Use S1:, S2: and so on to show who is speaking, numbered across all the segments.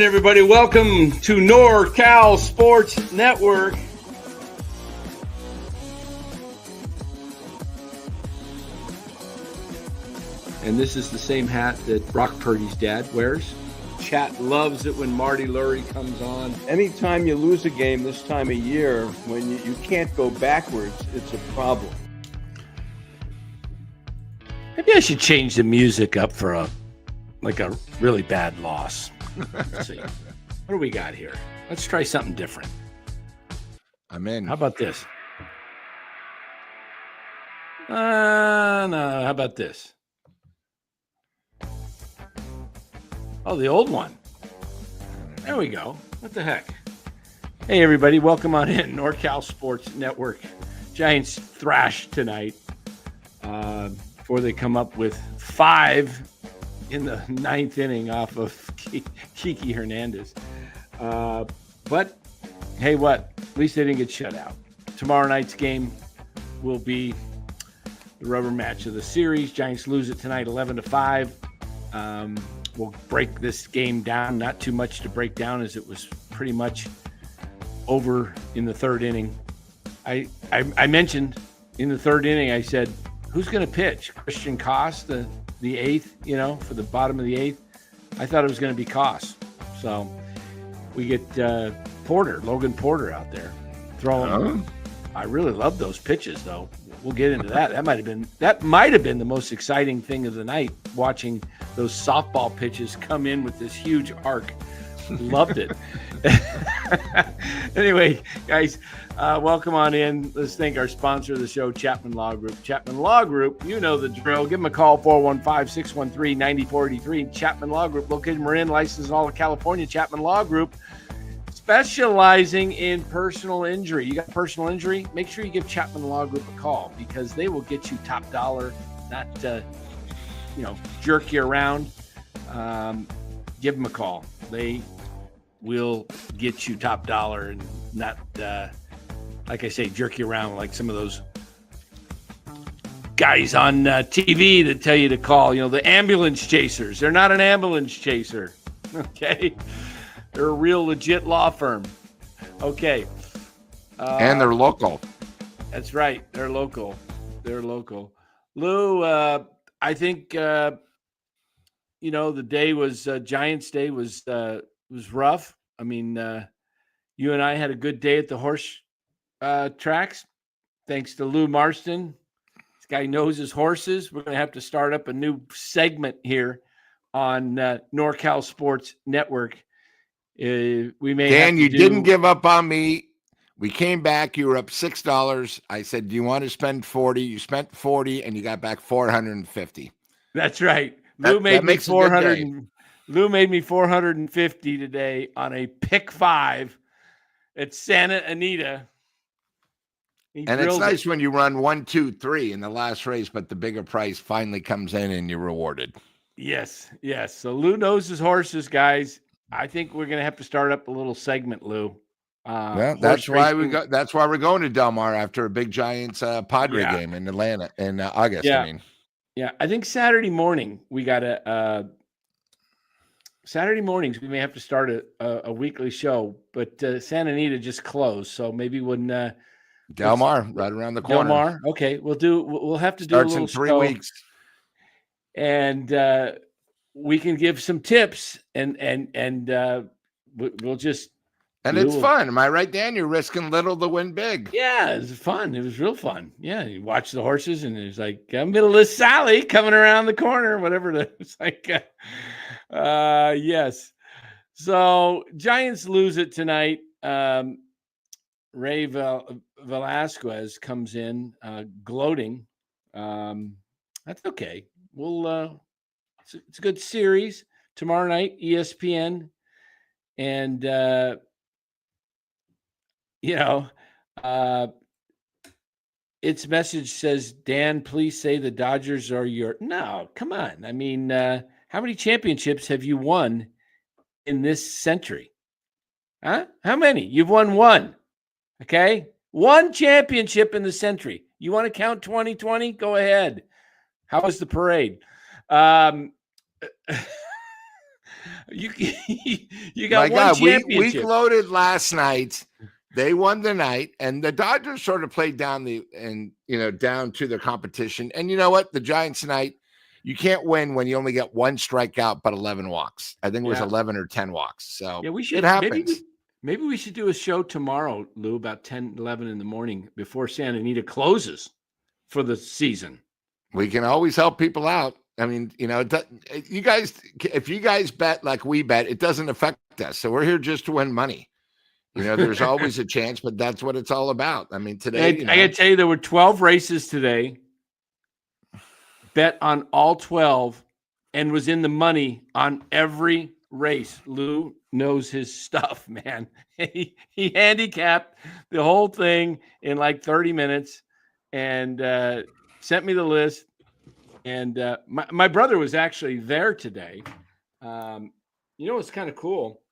S1: everybody. Welcome to NorCal Sports Network. And this is the same hat that Brock Purdy's dad wears. Chat loves it when Marty Lurie comes on.
S2: Anytime you lose a game this time of year, when you can't go backwards, it's a problem.
S1: Maybe I should change the music up for a really bad loss. Let's see. What do we got here? Let's try something different.
S3: I'm in.
S1: How about this? No. How about this? Oh, the old one. There we go. What the heck? Hey, everybody. Welcome on in. NorCal Sports Network. Giants thrash tonight before they come up with 5 in the 9th inning off of Kiki Hernandez. But, hey, what? At least they didn't get shut out. Tomorrow night's game will be the rubber match of the series. Giants lose it tonight 11-5. We'll break this game down. Not too much to break down as it was pretty much over in the 3rd inning. I mentioned in the 3rd inning, I said, who's going to pitch? Christian Koss, the 8th, for the bottom of the 8th. I thought it was going to be Koss. So we get Logan Porter out there throwing. I really love those pitches, though. We'll get into that. That might have been the most exciting thing of the night, watching those softball pitches come in with this huge arc. Loved it. Anyway, guys, welcome on in. Let's thank our sponsor of the show, Chapman Law Group. Chapman Law Group, you know the drill. Give them a call, 415-613-9483. Chapman Law Group, located in Marin, licensed in all of California. Chapman Law Group, specializing in personal injury. You got personal injury? Make sure you give Chapman Law Group a call because they will get you top dollar, not jerk you around. Give them a call. They will get you top dollar and not, like I say, jerk you around like some of those guys on TV that tell you to call, the ambulance chasers. They're not an ambulance chaser, okay? They're a real legit law firm. Okay.
S3: And they're local.
S1: That's right. They're local. Lou, I think, the day was, Giants Day was rough. I mean, you and I had a good day at the horse tracks, thanks to Lou Marston. This guy knows his horses. We're going to have to start up a new segment here on NorCal Sports Network. We may
S3: Dan, you didn't give up on me. We came back. You were up $6. I said, do you want to spend 40? You spent 40 and you got back 450.
S1: That's right. Lou made me 400. Lou made me 450 today on a pick 5 at Santa Anita.
S3: And it's nice when you run 1, 2, 3 in the last race, but the bigger price finally comes in and you're rewarded.
S1: Yes. So Lou knows his horses, guys. I think we're going to have to start up a little segment, Lou.
S3: That's why we're going to Del Mar after a big Giants Padre game in Atlanta in August.
S1: Yeah. I think Saturday morning we got Saturday mornings we may have to start a weekly show, but Santa Anita just closed, so maybe when
S3: Del Mar right around the corner.
S1: Del Mar, okay, we'll have to do
S3: Starts
S1: a little
S3: in 3
S1: show,
S3: weeks,
S1: and we can give some tips, and we'll just.
S3: And it's fun. Am I right, Dan? You're risking little to win big.
S1: Yeah, it was fun. It was real fun. Yeah, you watch the horses, and it's like Middle-less Sally coming around the corner, whatever it is. Like, yes. So Giants lose it tonight. Ray Velasquez comes in gloating. That's okay. We'll. It's a good series tomorrow night, ESPN, and its message says, Dan, please say the Dodgers are your. No, come on. I mean, how many championships have you won in this century? Huh? How many? You've won 1. Okay, 1 championship in the century. You want to count 2020? Go ahead. How was the parade? You you got
S3: My
S1: one
S3: God, we
S1: championship.
S3: loaded last night. They won the night, and the Dodgers sort of played down down to the competition. And you know what? The Giants tonight, you can't win when you only get one strikeout but 11 walks. I think it was 11 or 10 walks. So
S1: yeah, we should
S3: it happens.
S1: maybe we should do a show tomorrow, Lou, about 10, 11 in the morning before Santa Anita closes for the season.
S3: We can always help people out. I mean, you guys, if you guys bet like we bet, it doesn't affect us. So we're here just to win money. There's always a chance, but that's what it's all about. I mean, today,
S1: I got to tell you, there were 12 races today. Bet on all 12 and was in the money on every race. Lou knows his stuff, man. He handicapped the whole thing in like 30 minutes and sent me the list. And my brother was actually there today. It's kind of cool.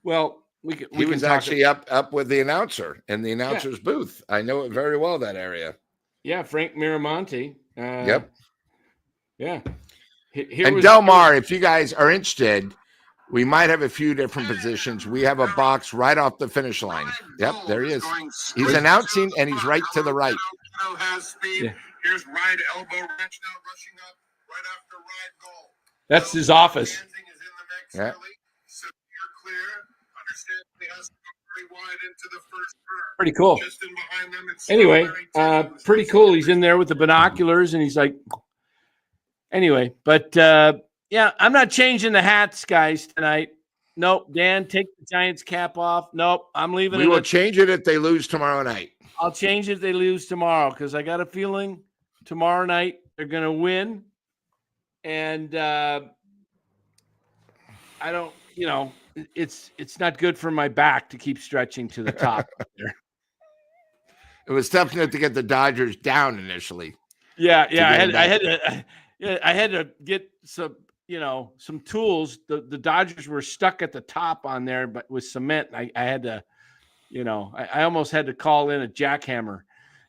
S1: Well,
S3: he was actually up with the announcer in the announcer's booth. I know it very well, that area.
S1: Yeah, Frank Miramonte.
S3: Yep.
S1: Yeah.
S3: And Del Mar, if you guys are interested, we might have a few different positions. We have a box right off the finish line. Yep, there he is. He's announcing, and he's right to the right.
S1: Yeah.
S4: Here's Ride elbow wrench now rushing up right after Ride goal.
S1: That's his office.
S3: Yeah.
S1: Pretty cool. Anyway, pretty cool. He's in there with the binoculars, and he's like, anyway, but yeah, I'm not changing the hats, guys, tonight. Nope. Dan, take the Giants cap off. Nope. I'm leaving it.
S3: We will change it if they lose tomorrow night.
S1: I'll change it if they lose tomorrow, because I got a feeling tomorrow night they're going to win. And I don't, it's not good for my back to keep stretching to the top there.
S3: It was tough enough to get the Dodgers down initially.
S1: Yeah. I had to get some tools. The Dodgers were stuck at the top on there, but with cement. I had to, I almost had to call in a jackhammer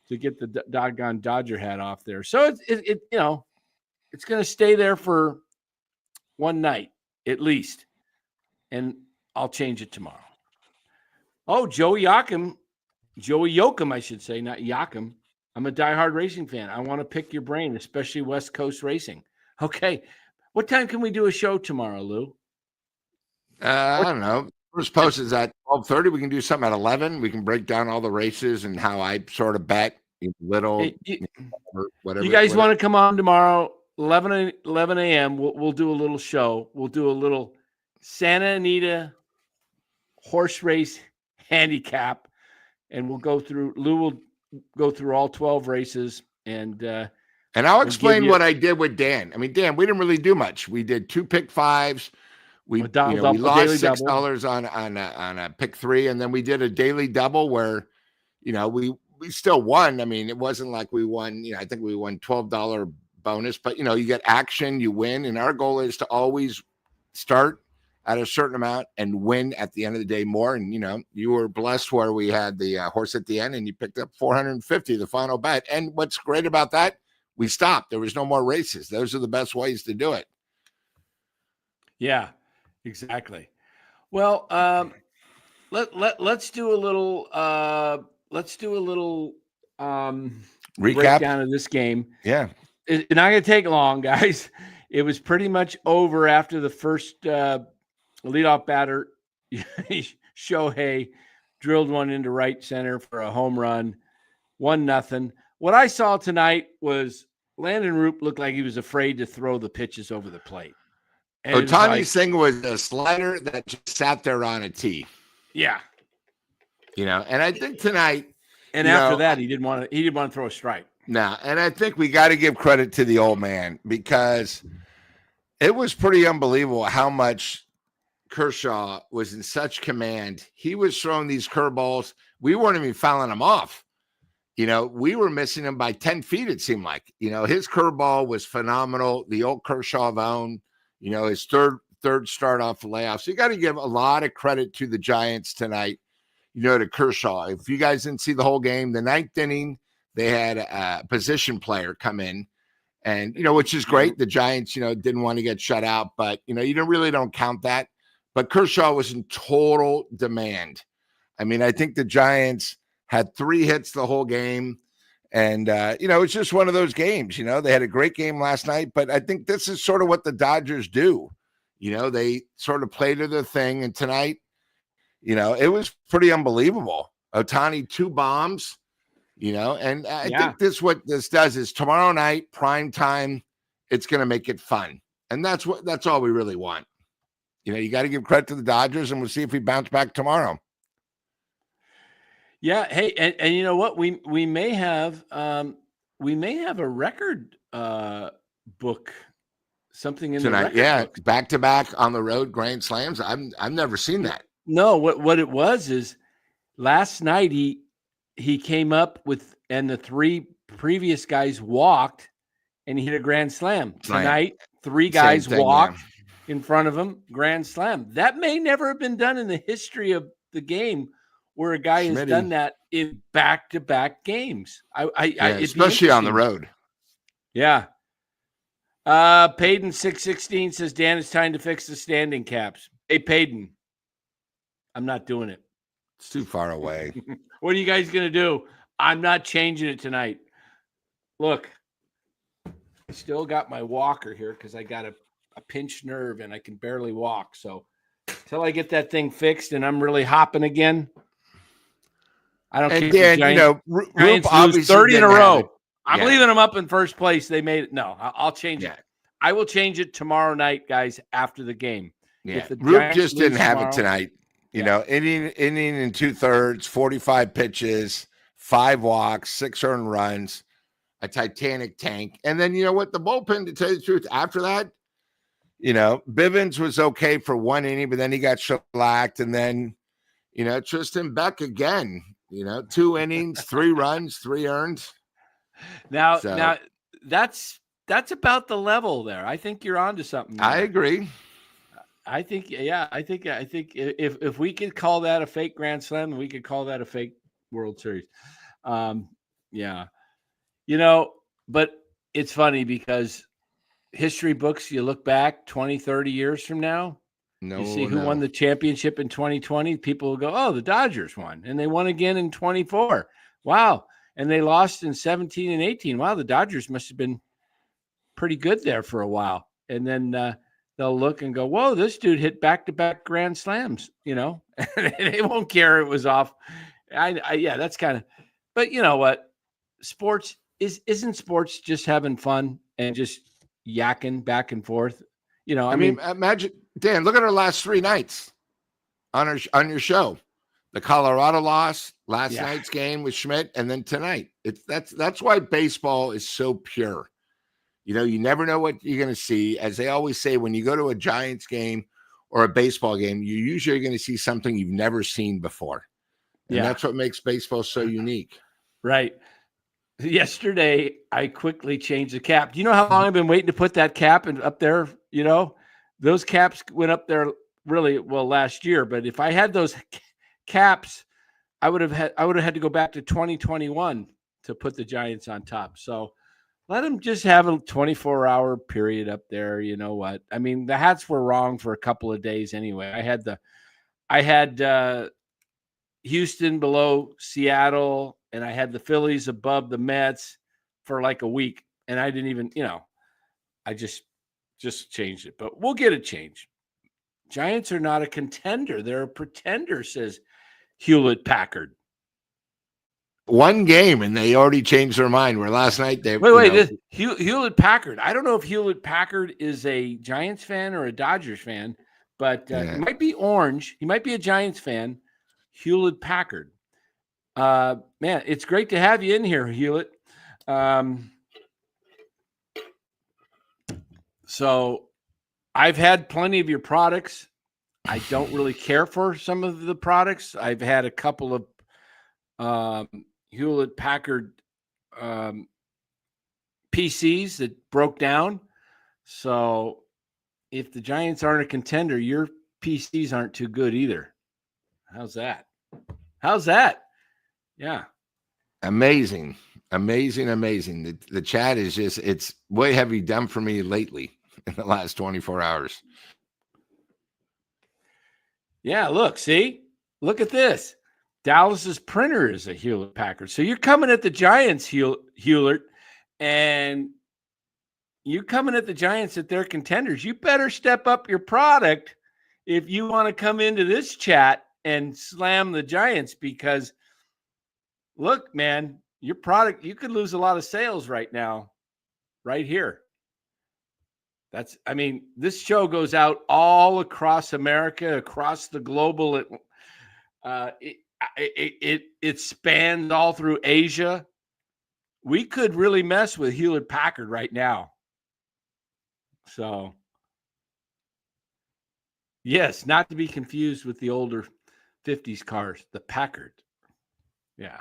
S1: to get the doggone Dodger hat off there. So it's going to stay there for one night at least, and I'll change it tomorrow. Oh, Joey Yoakum, I should say, not Yoakum. I'm a diehard racing fan. I want to pick your brain, especially West Coast racing. Okay. What time can we do a show tomorrow, Lou?
S3: I don't know. First post is at 12:30. We can do something at 11. We can break down all the races and how I sort of bet little, whatever.
S1: You guys want to come on tomorrow, 11 a.m. We'll do a little show. We'll do a little Santa Anita horse race handicap, and Lou will go through all 12 races, and
S3: I'll explain what I did with Dan. I mean, Dan, we didn't really do much. We did 2 pick 5s. We lost $6 on a pick 3, and then we did a daily double where, we still won. I mean, it wasn't like we won. I think we won $12 bonus, but you get action, you win, and our goal is to always start at a certain amount and win at the end of the day more. And you were blessed where we had the horse at the end, and you picked up $450, the final bet. And what's great about that, we stopped. There was no more races. Those are the best ways to do it.
S1: Yeah, exactly. Well, let's do a little
S3: recap
S1: breakdown of this game.
S3: Yeah,
S1: it's not going to take long, guys. It was pretty much over after the first leadoff batter. Shohei drilled one into right center for a home run, 1-0. What I saw tonight was Landon Roop looked like he was afraid to throw the pitches over the plate.
S3: Otani's thing was a slider that just sat there on a tee.
S1: Yeah.
S3: And I think tonight.
S1: And after that, he didn't want to throw a strike.
S3: No, and I think we got to give credit to the old man, because it was pretty unbelievable how much Kershaw was in such command. He was throwing these curveballs. We weren't even fouling him off. We were missing him by 10 feet, it seemed like. His curveball was phenomenal. The old Kershaw own, his third start off the layoff. So you got to give a lot of credit to the Giants tonight, to Kershaw. If you guys didn't see the whole game, the 9th inning, they had a position player come in, And, which is great. The Giants, didn't want to get shut out, but, you don't count that. But Kershaw was in total demand. I mean, I think the Giants had 3 hits the whole game. And, it's just one of those games. They had a great game last night, but I think this is sort of what the Dodgers do. They sort of play to their thing. And tonight, it was pretty unbelievable. Ohtani, 2 bombs. And I think what this does is tomorrow night, prime time, it's going to make it fun. And that's all we really want. You got to give credit to the Dodgers, and we'll see if we bounce back tomorrow.
S1: Yeah. Hey, and you know what? We may have a record book, something in
S3: tonight.
S1: The record book.
S3: Back to back on the road grand slams. I've never seen that.
S1: No, what it was is last night he came up with, and the 3 previous guys walked, and he hit a grand slam. Tonight, 3 guys walked in front of him, grand slam. That may never have been done in the history of the game, where a guy has done that in back-to-back games.
S3: Especially on the road.
S1: Yeah. Payton 616 says, Dan, it's time to fix the standing caps. Hey, Payton, I'm not doing it.
S3: It's too far away.
S1: What are you guys going to do? I'm not changing it tonight. Look, I still got my walker here because I got a pinched nerve and I can barely walk. So until I get that thing fixed and I'm really hopping again, I don't care.
S3: Dan,
S1: Giants lose 30 in a row. I'm leaving them up in first place. They made it. No, I'll change it. I will change it tomorrow night, guys, after the game.
S3: Yeah, Roop just didn't have it tonight. Inning and 2/3, 45 pitches, 5 walks, 6 earned runs, a Titanic tank. And then, the bullpen, to tell you the truth, after that, Bivens was okay for 1 inning, but then he got shellacked. And then, Tristan Beck again, 2 innings, 3 runs, 3 earned.
S1: Now that's about the level there. I think you're onto something there.
S3: I agree.
S1: I think if we could call that a fake grand slam, we could call that a fake World Series. But it's funny because history books, you look back 20, 30 years from now, you see who won the championship in 2020, people will go, oh, the Dodgers won. And they won again in 24. Wow. And they lost in 17 and 18. Wow, the Dodgers must have been pretty good there for a while. And then they'll look and go, whoa, this dude hit back-to-back grand slams, and they won't care it was off. That's kind of, but you know what? Sports isn't sports just having fun and just yakking back and forth? I mean,
S3: imagine, Dan, look at our last 3 nights on your show. The Colorado loss, last night's game with Schmidt, and then tonight. That's why baseball is so pure. You never know what you're going to see. As they always say, when you go to a Giants game or a baseball game, you're usually going to see something you've never seen before. And that's what makes baseball so unique.
S1: Right. Yesterday, I quickly changed the cap. Do you know how long I've been waiting to put that cap up there? Those caps went up there really well last year. But if I had those caps, I would have had to go back to 2021 to put the Giants on top. So let them just have a 24-hour period up there. You know what? I mean, the hats were wrong for a couple of days anyway. I had Houston below Seattle, and I had the Phillies above the Mets for like a week, and I didn't even, I just changed it. But we'll get it changed. Giants are not a contender; they're a pretender, says Hewlett Packard.
S3: 1 game and they already changed their mind. Where last night they
S1: Hewlett Packard. I don't know if Hewlett Packard is a Giants fan or a Dodgers fan, but he might be orange. He might be a Giants fan. Hewlett Packard. Man, it's great to have you in here, Hewlett. So I've had plenty of your products. I don't really care for some of the products. I've had a couple of Hewlett Packard PCs that broke down. So if the Giants aren't a contender, your PCs aren't too good either. How's that? Yeah.
S3: Amazing. Amazing. The chat is it's what have you done for me lately in the last 24 hours?
S1: Yeah, look at this. Dallas's printer is a Hewlett Packard. So you're coming at the Giants, Hewlett, and you're coming at the Giants at their contenders. You better step up your product if you want to come into this chat and slam the Giants, because look, man, your product, you could lose a lot of sales right now, right here. This show goes out all across America, across the global. It spans all through Asia. We could really mess with Hewlett Packard right now. So, yes, not to be confused with the older 50s cars, the Packard. Yeah.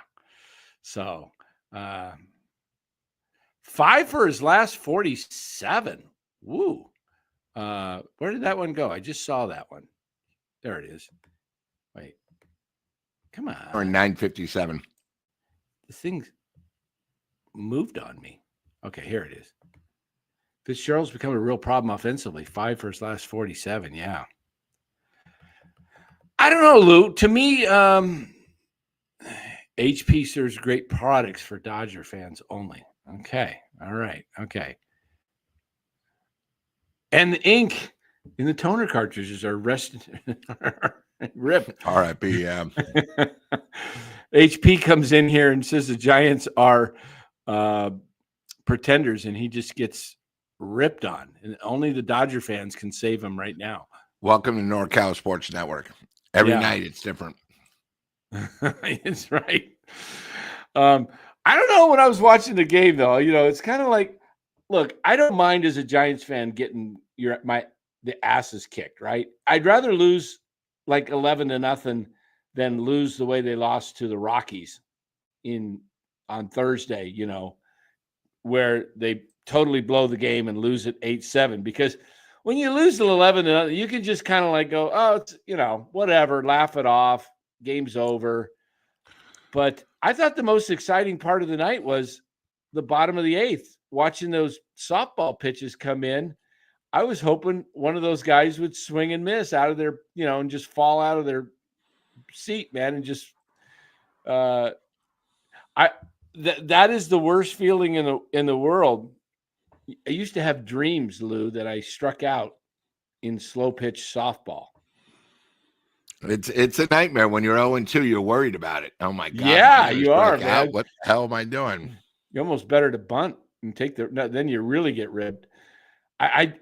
S1: So, 5 for his last 47. Woo. Where did that one go? I just saw that one. There it is. Wait. Come on.
S3: Or 957.
S1: The thing's moved on me. Okay, here it is. Fitzgerald's become a real problem offensively. 5 for his last 47. Yeah. I don't know, Lou. To me, HP serves great products for Dodger fans only. Okay. All right. Okay. And the ink in the toner cartridges are ripped.
S3: R.I.P. Yeah.
S1: HP comes in here and says the Giants are pretenders, and he just gets ripped on. And only the Dodger fans can save him right now.
S3: Welcome to NorCal Sports Network. Every night it's different.
S1: It's right. I don't know, when I was watching the game, though, it's kind of like, look, I don't mind as a Giants fan getting the asses kicked, right? I'd rather lose like 11-0 than lose the way they lost to the Rockies on Thursday, where they totally blow the game and lose it 8-7. Because when you lose 11-0, you can just kind of like go, oh, it's, whatever, laugh it off, game's over. But I thought the most exciting part of the night was the bottom of the 8th, watching those softball pitches come in. I was hoping one of those guys would swing and miss out of their, and just fall out of their seat, man. And just, that is the worst feeling in the world. I used to have dreams, Lou, that I struck out in slow pitch softball.
S3: It's a nightmare when you're 0-2. You're worried about it. Oh my God!
S1: Yeah, you are, man.
S3: What the hell am I doing?
S1: You're almost better to bunt and take then you really get ribbed. I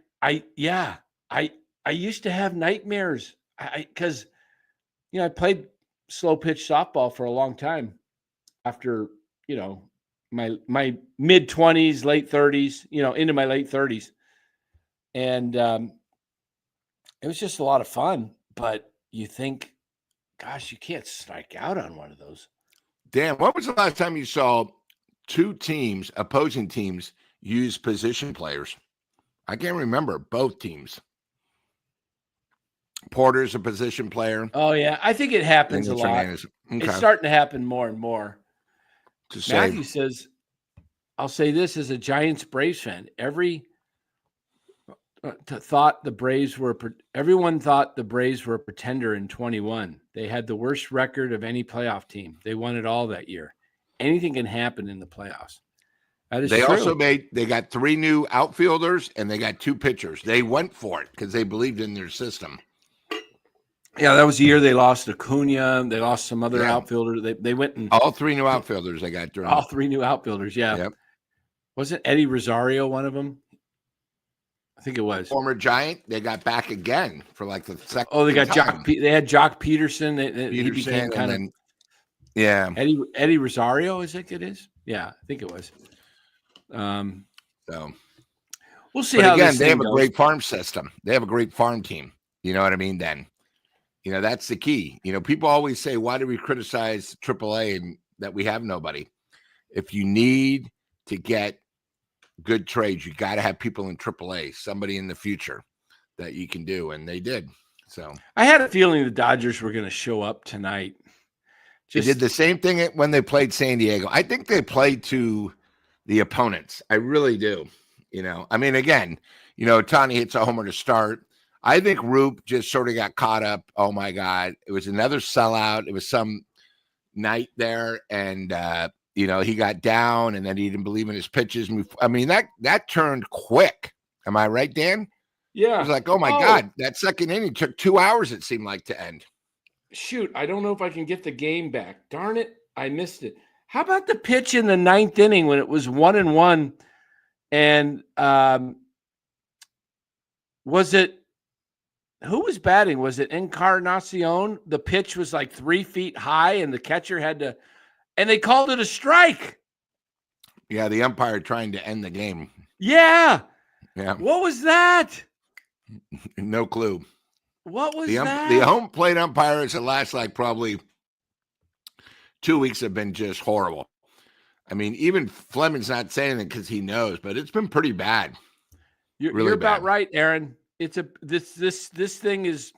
S1: used to have nightmares. Because I played slow pitch softball for a long time. After my mid 20s, late 30s, into my late 30s, and it was just a lot of fun. But you think, gosh, you can't strike out on one of those.
S3: Dan, when was the last time you saw two teams, opposing teams, use position players? I can't remember both teams. Porter's a position player.
S1: Oh, yeah. I think it happens a lot. Okay. It's starting to happen more and more. Matthew says, I'll say this as a Giants Braves fan. Everyone thought the Braves were a pretender in 21. They had the worst record of any playoff team. They won it all that year. Anything can happen in the playoffs. That is true.
S3: They got 3 new outfielders and they got 2 pitchers. They went for it because they believed in their system.
S1: Yeah, that was the year they lost Acuna. They lost some other outfielder. They went and
S3: all 3 new outfielders they got during.
S1: All 3 new outfielders. Yeah. Yep. Wasn't Eddie Rosario one of them? I think it was.
S3: Former Giant. They got back again for like the second.
S1: Oh, they got
S3: time.
S1: They had Jock Peterson. He became kind of.
S3: Yeah.
S1: Eddie Rosario, I think it is. Yeah, I think it was.
S3: So
S1: we'll see how
S3: again,
S1: this
S3: they have
S1: goes.
S3: A great farm system. They have a great farm team. You know what I mean? Then, that's the key. People always say, why do we criticize AAA and that we have nobody? If you need to get good trades, you got to have people in AAA, somebody in the future that you can do. And they did. So
S1: I had a feeling the Dodgers were going to show up tonight
S3: They did the same thing when they played San Diego. I think they played to the opponents. I really do. I mean, again, Tani hits a homer to start. I think Roop just sort of got caught up. Oh my God. It was another sellout. It was some night there. And, he got down and then he didn't believe in his pitches. I mean, that turned quick. Am I right, Dan?
S1: Yeah.
S3: It was like, oh my God, that second inning took 2 hours, it seemed like, to end.
S1: Shoot, I don't know if I can get the game back. Darn it, I missed it. How about the pitch in the ninth inning when it was 1-1? And who was batting? Was it Encarnacion? The pitch was like 3 feet high and the catcher had to, and they called it a strike.
S3: Yeah, the umpire trying to end the game.
S1: Yeah.
S3: Yeah.
S1: What was that?
S3: No clue.
S1: What was that?
S3: The home plate umpires the last probably 2 weeks have been just horrible. I mean, even Fleming's not saying it because he knows, but it's been pretty bad.
S1: You're about right, Aaron. It's this thing is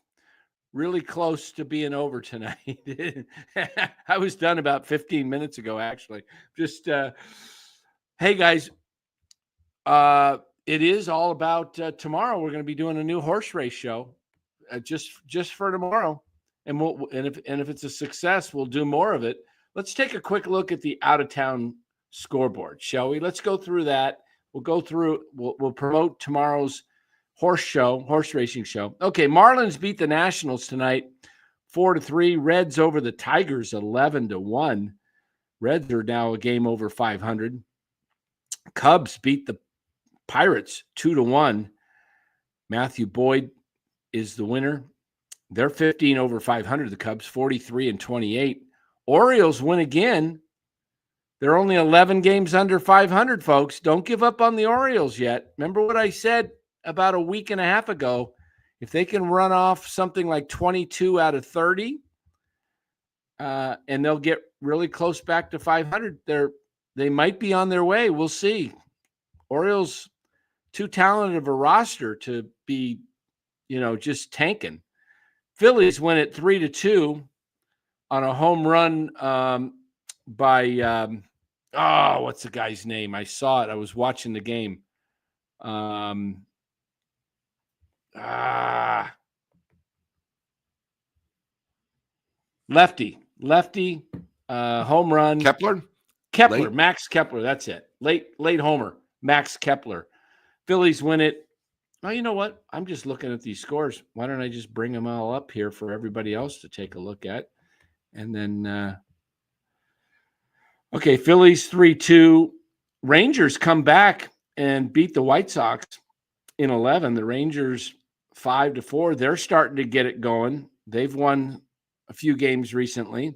S1: really close to being over tonight. I was done about 15 minutes ago, actually. Just hey guys, it is all about tomorrow. We're going to be doing a new horse race show. Just for tomorrow, and if it's a success, we'll do more of it. Let's take a quick look at the out of town scoreboard, shall we? Let's go through that. We'll promote tomorrow's horse racing show. Okay, Marlins beat the Nationals tonight 4-3. Reds over the Tigers 11-1. Reds are now a game over 500. Cubs beat the Pirates 2-1. Matthew Boyd is the winner. They're 15 over 500. The Cubs 43-28. Orioles win again. They're only 11 games under 500, folks. Don't give up on the Orioles yet. Remember what I said about a week and a half ago? If they can run off something like 22 out of 30, and they'll get really close back to 500, they might be on their way. We'll see. Orioles, too talented of a roster to be just tanking. Phillies win it 3-2 on a home run by what's the guy's name? I saw it. I was watching the game. Lefty, home run.
S3: Kepler,
S1: late. Max Kepler. That's it. Late homer. Max Kepler. Phillies win it. Well, you know what? I'm just looking at these scores. Why don't I just bring them all up here for everybody else to take a look at? And then, okay, Phillies 3-2. Rangers come back and beat the White Sox in 11. The Rangers 5-4. They're starting to get it going. They've won a few games recently.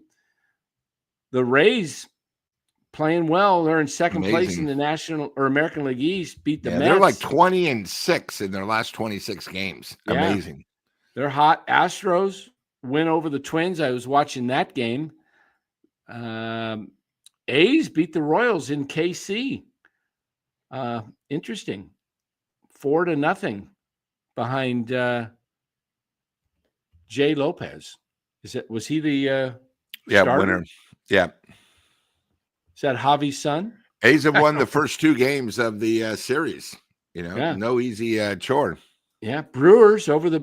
S1: The Rays playing well. They're in second place in the National or American League East. Beat the Mets.
S3: They're like 20-6 in their last 26 games.
S1: Yeah.
S3: Amazing.
S1: They're hot. Astros win over the Twins. I was watching that game. A's beat the Royals in KC. Interesting. 4-0 behind Jay Lopez. Was he the starter?
S3: Winner? Yeah.
S1: Is that Javi's son?
S3: A's have won the first 2 games of the series. No easy chore.
S1: Yeah, Cardinals over the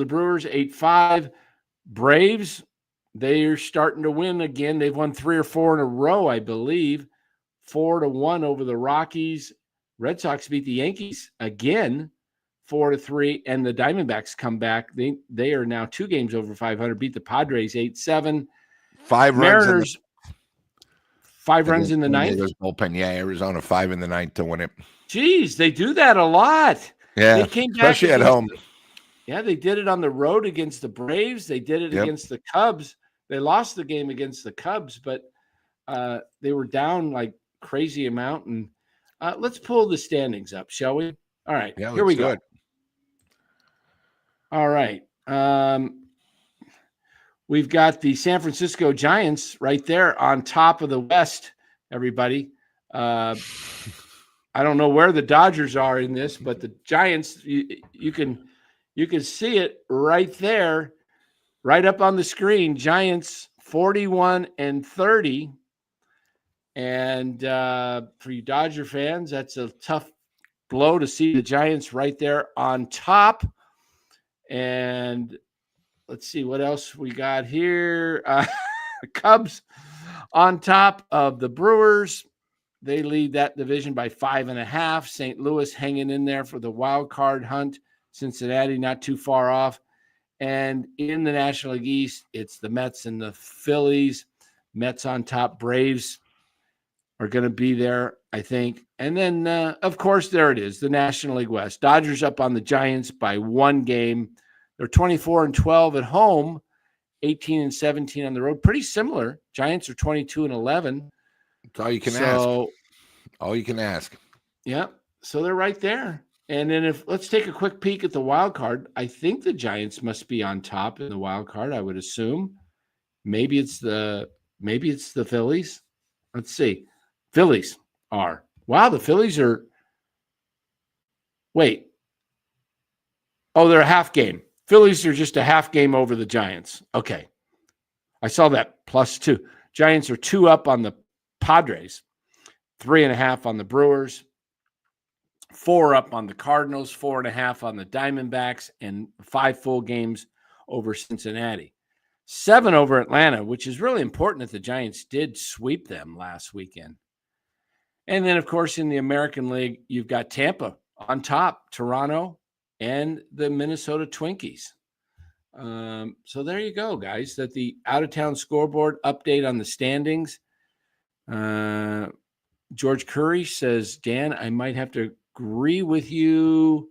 S1: Brewers 8-5. Braves, they're starting to win again. They've won 3 or 4 in a row, I believe. 4-1 over the Rockies. Red Sox beat the Yankees again, 4-3, and the Diamondbacks come back. They are now 2 games over 500. Beat the Padres 8-7.
S3: 5
S1: Mariners.
S3: runs.
S1: 5 runs in the ninth.
S3: Bullpen. Yeah, Arizona 5 in the ninth to win it.
S1: Jeez, they do that a lot.
S3: Yeah,
S1: they came back
S3: especially at home.
S1: Yeah, they did it on the road against the Braves. They did it against the Cubs. They lost the game against the Cubs, but they were down like crazy amount. And let's pull the standings up, shall we? All right, here we go. All right. We've got the San Francisco Giants right there on top of the West, everybody. I don't know where the Dodgers are in this, but the Giants, you can see it right there, right up on the screen. Giants 41-30. And for you Dodger fans, that's a tough blow to see the Giants right there on top. And let's see what else we got here. Cubs on top of the Brewers. They lead that division by 5.5. St. Louis hanging in there for the wild card hunt. Cincinnati not too far off. And in the National League East, it's the Mets and the Phillies. Mets on top. Braves are going to be there, I think. And then, of course, there it is, the National League West. Dodgers up on the Giants by 1 game. They're 24-12 at home, 18-17 on the road. Pretty similar. Giants are 22-11.
S3: That's all you can ask. All you can ask.
S1: Yeah. So they're right there. And then let's take a quick peek at the wild card. I think the Giants must be on top in the wild card, I would assume. Maybe it's the Phillies. Let's see. Phillies are. Wow, the Phillies are. Wait. Oh, they're a half game. Phillies are just a half game over the Giants. Okay. I saw that +2. Giants are 2 up on the Padres, 3.5 on the Brewers, 4 up on the Cardinals, 4.5 on the Diamondbacks, and 5 full games over Cincinnati. 7 over Atlanta, which is really important that the Giants did sweep them last weekend. And then, of course, in the American League, you've got Tampa on top, Toronto, and the Minnesota Twinkies. So there you go, guys. That the out-of-town scoreboard update on the standings. George Curry says, Dan, I might have to agree with you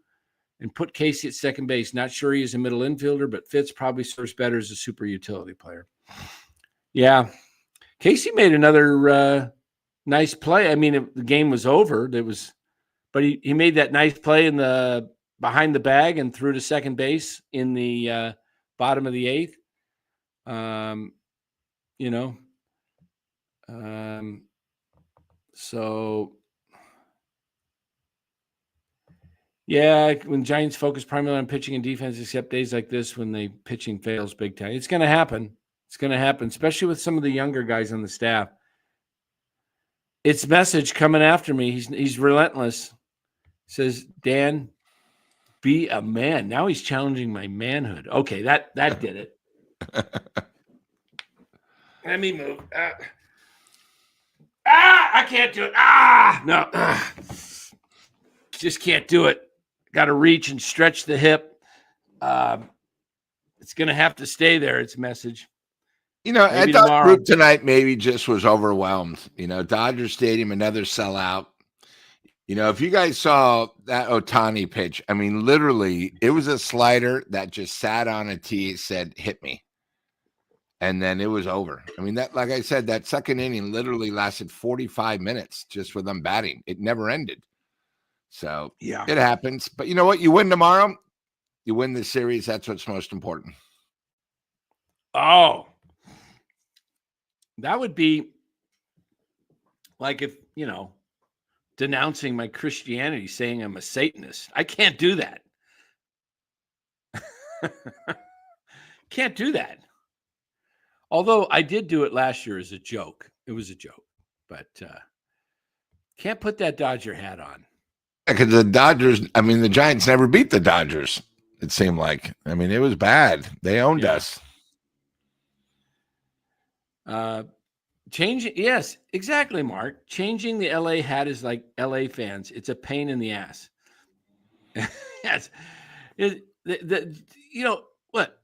S1: and put Casey at second base. Not sure he is a middle infielder, but Fitz probably serves better as a super utility player. Yeah. Casey made another nice play. I mean, the game was over. But he made that nice play in the behind the bag and threw to second base in the bottom of the 8th. So yeah, when Giants focus primarily on pitching and defense, except days like this when the pitching fails big time. It's going to happen. It's going to happen, especially with some of the younger guys on the staff. It's Message coming after me. He's relentless. Says, Dan, be a man. Now he's challenging my manhood. Okay, that did it. Let me move. I can't do it. No. Just can't do it. Got to reach and stretch the hip. It's going to have to stay there. It's Message.
S3: Maybe I thought tomorrow. Group tonight maybe just was overwhelmed. Dodger Stadium, another sellout. If you guys saw that Ohtani pitch, I mean, literally, it was a slider that just sat on a tee, said, hit me. And then it was over. I mean, that, like I said, that second inning literally lasted 45 minutes just with them batting. It never ended. So yeah, it happens. But you know what? You win tomorrow, you win the series. That's what's most important.
S1: Oh, that would be like if, denouncing my Christianity, saying I'm a Satanist. I can't do that. Can't do that. Although I did do it last year as a joke. It was a joke. But can't put that Dodger hat on.
S3: Because the Giants never beat the Dodgers, it seemed like. I mean, it was bad. They owned us.
S1: Yes, exactly, Mark. Changing the LA hat is like LA fans. It's a pain in the ass. Yes. What?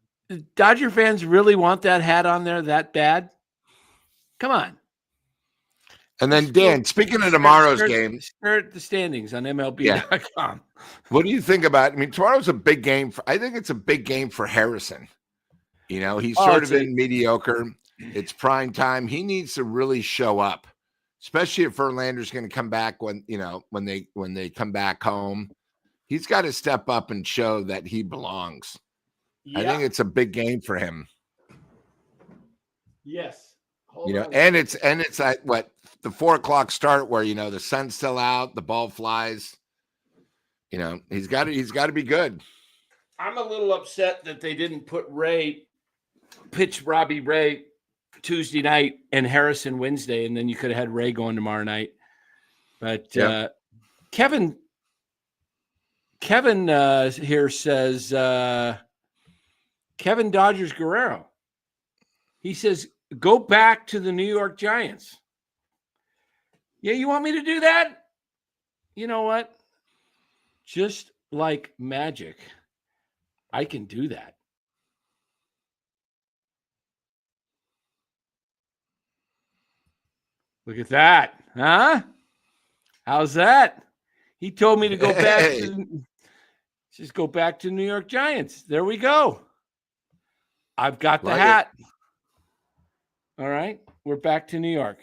S1: Dodger fans really want that hat on there that bad? Come on.
S3: And then, Dan, speaking of tomorrow's game.
S1: Stare at the standings on MLB.com.
S3: Yeah. What do you think about it? I mean, tomorrow's a big game. I think it's a big game for Harrison. He's sort of been mediocre. It's prime time. He needs to really show up, especially if Verlander's going to come back when they come back home. He's got to step up and show that he belongs. Yeah. I think it's a big game for him.
S1: Yes.
S3: And it's at the 4:00 start where the sun's still out, the ball flies. He's got to be good.
S1: I'm a little upset that they didn't pitch Robbie Ray Tuesday night and Harrison Wednesday, and then you could have had Ray going tomorrow night. But Kevin here says Kevin Dodgers Guerrero. He says, go back to the New York Giants. Yeah, you want me to do that? You know what? Just like magic, I can do that. Look at that. Huh? How's that? He told me to go back to just go back to New York Giants. There we go. I've got the hat. All right. We're back to New York.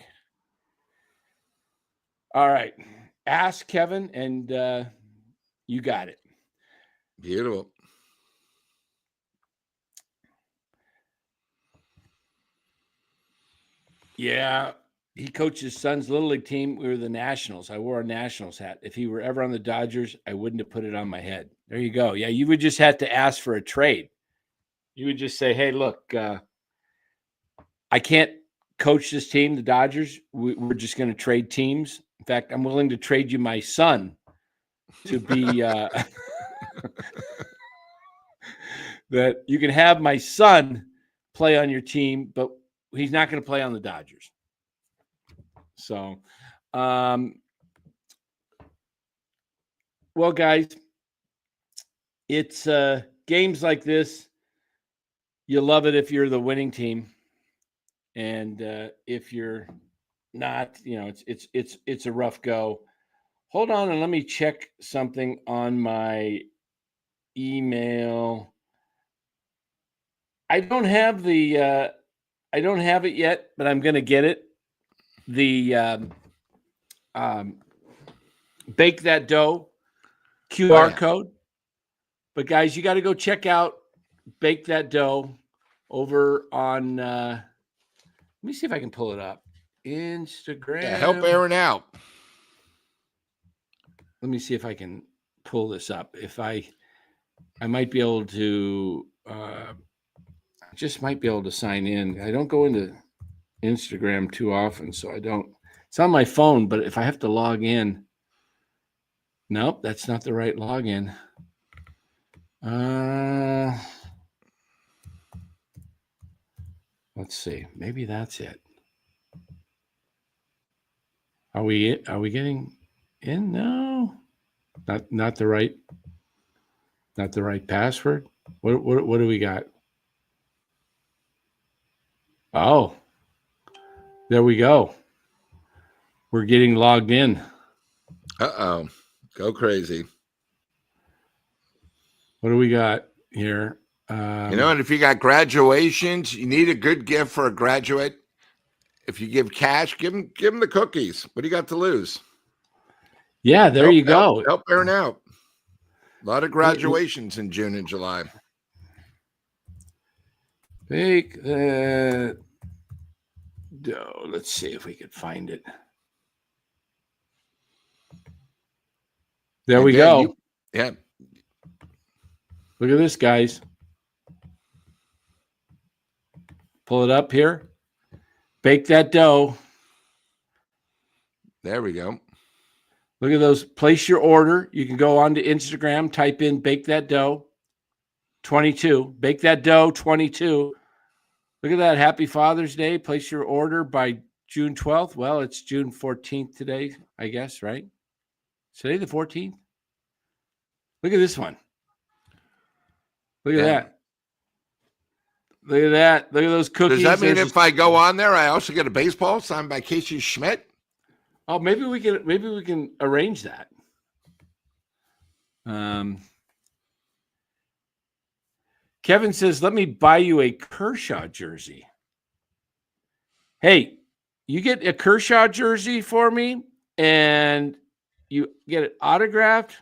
S1: All right. Ask Kevin, and you got it.
S3: Beautiful.
S1: Yeah. He coached his son's Little League team. We were the Nationals. I wore a Nationals hat. If he were ever on the Dodgers, I wouldn't have put it on my head. There you go. Yeah, you would just have to ask for a trade. You would just say, hey, look, I can't coach this team, the Dodgers. We're just going to trade teams. In fact, I'm willing to trade you my son to be that you can have my son play on your team, but he's not going to play on the Dodgers. So, well, guys, it's games like this. You love it if you're the winning team, and if you're not, it's a rough go. Hold on, and let me check something on my email. I don't have it yet, but I'm going to get it. The Bake That Dough QR code. But guys, you got to go check out Bake That Dough over on let me see if I can pull it up. Instagram.
S3: Yeah, help Aaron out.
S1: Let me see if I can pull this up. If I might be able to I just might be able to sign in. I don't go into Instagram too often, so I don't. It's on my phone, but if I have to log in, nope, that's not the right login. Let's see. Maybe that's it. Are we getting in? No, not the right password. What do we got? Oh, there we go. We're getting logged in.
S3: Uh-oh. Go crazy.
S1: What do we got here?
S3: And if you got graduations, you need a good gift for a graduate. If you give cash, give them the cookies. What do you got to lose?
S1: Yeah, there you go.
S3: Help Aaron out. A lot of graduations in June and July.
S1: Bake that dough. Let's see if we could find it. There we go.
S3: Yeah.
S1: Look at this, guys. Pull it up here. Bake that dough.
S3: There we go.
S1: Look at those. Place your order. You can go onto Instagram, type in Bake That Dough 22. Bake That Dough 22. Look at that. Happy Father's Day. Place your order by June 12th. Well, it's June 14th today, I guess, right? Today the 14th? Look at this one. Look at that. Look at that. Look at those cookies.
S3: Does that mean if I go on there, I also get a baseball signed by Casey Schmidt?
S1: Oh, maybe we can arrange that. Kevin says, let me buy you a Kershaw jersey. Hey, you get a Kershaw jersey for me and you get it autographed.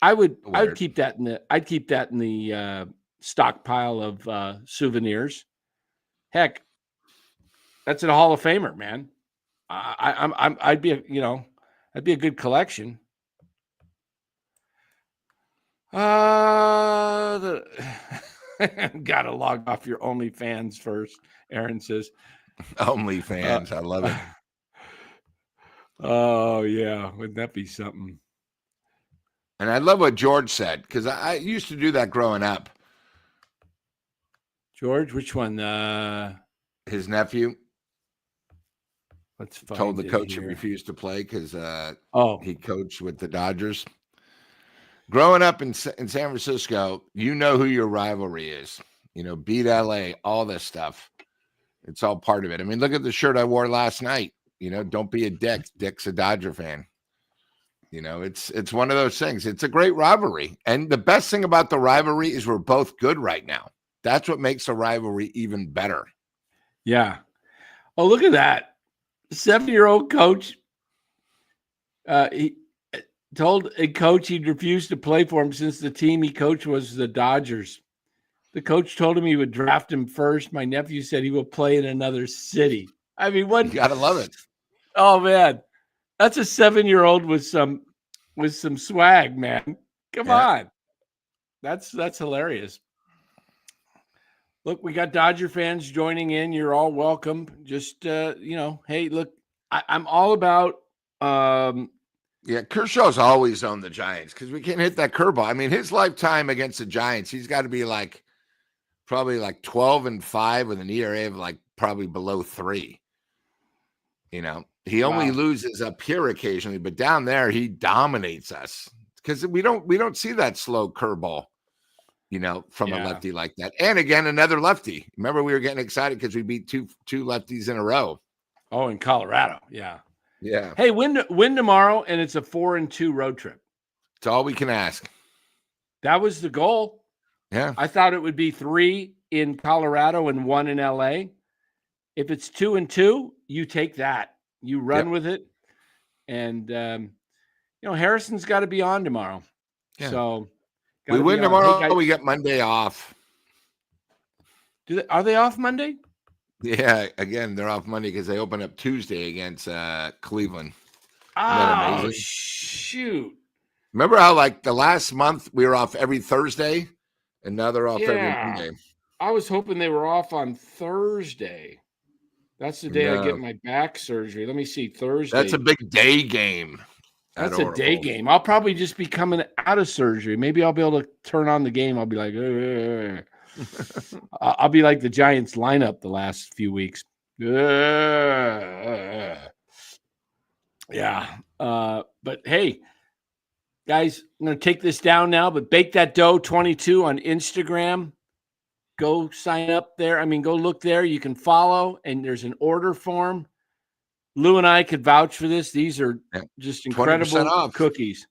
S1: I'd keep that in the stockpile of souvenirs. Heck, that's a Hall of Famer, man. I'd be a good collection. Got to log off your OnlyFans first, Aaron says.
S3: OnlyFans. I love it.
S1: Oh, yeah. Wouldn't that be something?
S3: And I love what George said, because I used to do that growing up.
S1: George, which one?
S3: His nephew.
S1: Let's find
S3: told the coach
S1: here.
S3: he refused to play because
S1: he
S3: coached with the Dodgers. Growing up in San Francisco, you know who your rivalry is. You know, beat LA, all this stuff. It's all part of it. I mean, look at the shirt I wore last night. You know, don't be a dick. Dick's a Dodger fan. You know, it's one of those things. It's a great rivalry. And the best thing about the rivalry is we're both good right now. That's what makes the rivalry even better.
S1: Yeah. Oh, look at that. 70-year-old coach. He told a coach he'd refused to play for him since the team he coached was the Dodgers. The coach told him he would draft him first. My nephew said he will play in another city. I mean, what?
S3: You gotta love it.
S1: Oh man, that's a 7-year-old with some swag, man. Come on, that's hilarious. Look, we got Dodger fans joining in. You're all welcome. Just hey, look, I'm all about.
S3: Kershaw's always owned the Giants because we can't hit that curveball. I mean, his lifetime against the Giants, he's got to be probably 12-5 with an ERA of probably below 3. You know, he only loses up here occasionally, but down there he dominates us because we don't see that slow curveball, you know, from a lefty like that. And again, another lefty. Remember, we were getting excited because we beat two lefties in a row.
S1: Oh, in Colorado, yeah.
S3: Yeah.
S1: Hey, win tomorrow, and it's a 4-2 road trip.
S3: It's all we can ask.
S1: That was the goal.
S3: Yeah.
S1: I thought it would be 3 in Colorado and 1 in LA. If it's 2-2, you take that. You run with it. And, Harrison's got to be on tomorrow. Yeah. So
S3: we win tomorrow. Hey, we get Monday off.
S1: Are they off Monday?
S3: Yeah. Again, they're off Monday because they open up Tuesday against Cleveland.
S1: Oh, shoot.
S3: Remember how the last month we were off every Thursday and now they're off every Monday?
S1: I was hoping they were off on Thursday. That's the day I get my back surgery. Let me see, Thursday.
S3: That's a big day game.
S1: That's a day game. I'll probably just be coming out of surgery. Maybe I'll be able to turn on the game. I'll be like, I'll be like the Giants lineup the last few weeks. Yeah. But hey, guys, I'm going to take this down now, but Bake That Dough 22 on Instagram. Go sign up there. I mean, go look there. You can follow, and there's an order form. Lou and I could vouch for this. These are just incredible cookies.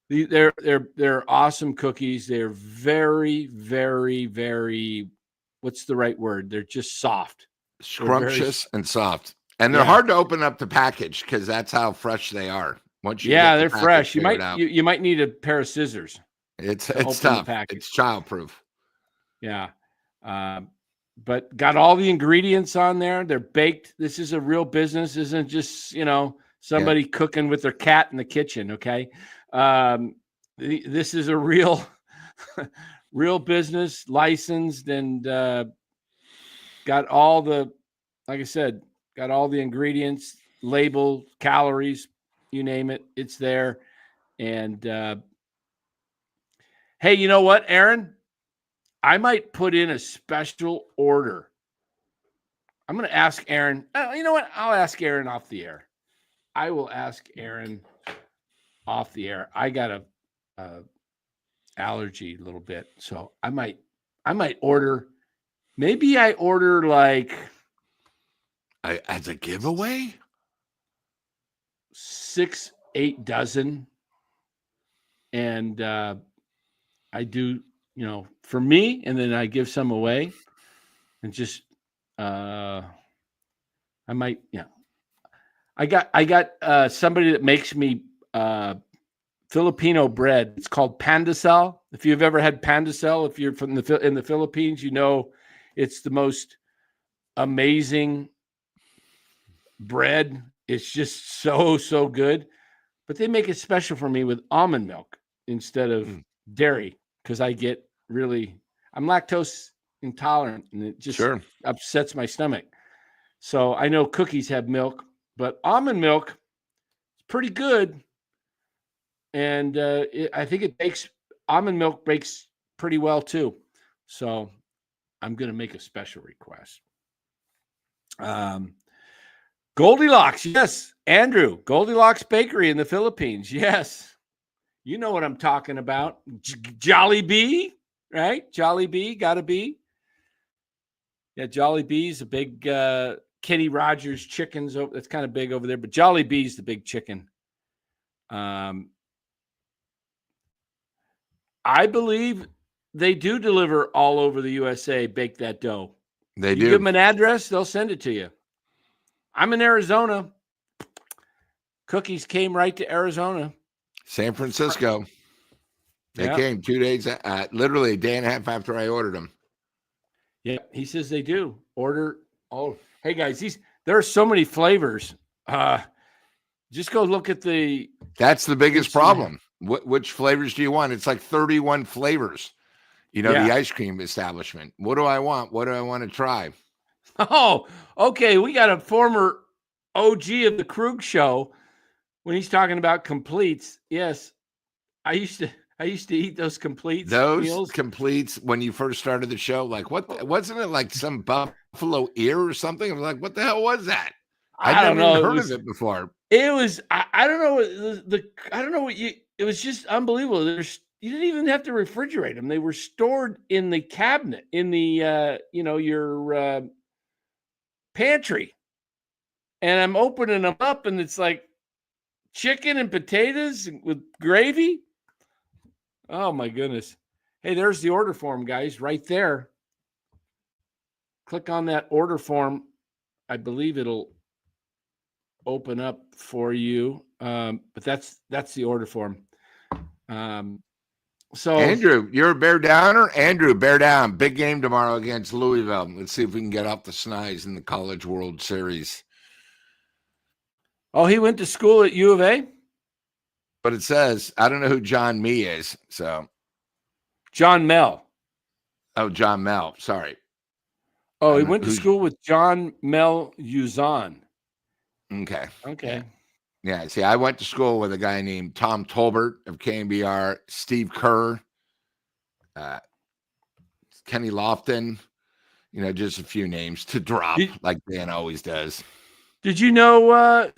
S1: They're awesome cookies. They're very, very, very, what's the right word? They're just soft.
S3: Scrumptious and soft. And they're hard to open up the package because that's how fresh they are. Once you
S1: they're fresh. You might need a pair of scissors.
S3: It's tough. It's childproof.
S1: Yeah. But got all the ingredients on there. They're baked. This is a real business. This isn't just, somebody cooking with their cat in the kitchen. Okay. This is a real business, licensed, and got all the, like I said, got all the ingredients, label, calories, you name it. It's there. And hey, you know what, Aaron? I might put in a special order. I'm going to ask Aaron. You know what? I'll ask Aaron off the air. I will ask Aaron off the air. I got a allergy a little bit, so I might order. Maybe I order
S3: as a giveaway
S1: 6-8 dozen, and I do. For me, and then I give some away, and just I might, I got somebody that makes me Filipino bread. It's called pandesal. If you've ever had pandesal, if you're from in the Philippines, it's the most amazing bread. It's just so good. But they make it special for me with almond milk instead of dairy, because I I'm lactose intolerant, and it just upsets my stomach. So I know cookies have milk, but almond milk is pretty good. And I think almond milk bakes pretty well too. So I'm going to make a special request. Goldilocks, yes. Andrew, Goldilocks Bakery in the Philippines. Yes. You know what I'm talking about. Jollibee, right? Jollibee, gotta be. Yeah, Jollibee's a big Kenny Rogers chickens. That's kind of big over there, but Jollibee's the big chicken. I believe they do deliver all over the USA, bake that dough.
S3: They do.
S1: You give them an address, they'll send it to you. I'm in Arizona. Cookies came right to Arizona.
S3: San Francisco. They came 2 days, literally a day and a half after I ordered them.
S1: Yeah, he says they do. Order. Oh, hey guys, there are so many flavors. Just go look at the.
S3: That's the biggest problem. Which flavors do you want? It's like 31 flavors. The ice cream establishment. What do I want? What do I want to try?
S1: Oh, okay. We got a former OG of the Krug show when he's talking about completes. Yes, I used to eat those completes.
S3: Those completes when you first started the show. Like wasn't it like some buffalo ear or something? I was like, what the hell was that?
S1: I don't know.
S3: Heard of it before.
S1: It was. I don't know. I don't know what you. It was just unbelievable. You didn't even have to refrigerate them. They were stored in the cabinet in the your pantry, and I'm opening them up, and it's like chicken and potatoes with gravy. Oh my goodness! Hey, there's the order form, guys, right there. Click on that order form. I believe it'll open up for you, but that's the order form. So
S3: Andrew, you're a bear downer. Andrew, bear down. Big game tomorrow against Louisville. Let's see if we can get off the schneis in the College World Series.
S1: Oh, he went to school at U of A?
S3: But it says, I don't know who John Mee is. So
S1: John Mel.
S3: Oh, John Mel. Sorry.
S1: Oh, he went to school with John Mel Uzan.
S3: Okay. Yeah. See, I went to school with a guy named Tom Tolbert of KMBR, Steve Kerr, Kenny Lofton, just a few names to drop like Dan always does. Did you know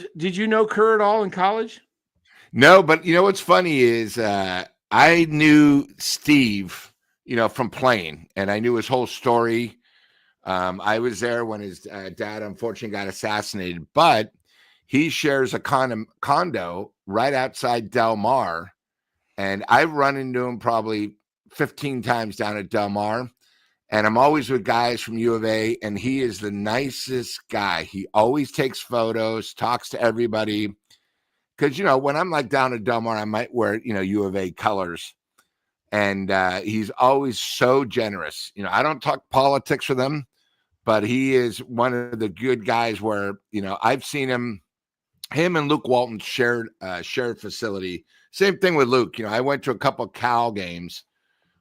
S1: Kerr at all in college?
S3: No, but what's funny is I knew Steve, from playing, and I knew his whole story. I was there when his dad unfortunately got assassinated, but he shares a condo right outside Del Mar, and I've run into him probably 15 times down at Del Mar, and I'm always with guys from U of A, and he is the nicest guy. He always takes photos, talks to everybody, because, when I'm like down at Del Mar, I might wear, U of A colors, and he's always so generous. I don't talk politics with him, but he is one of the good guys where, I've seen him and Luke Walton shared facility. Same thing with Luke. I went to a couple of Cal games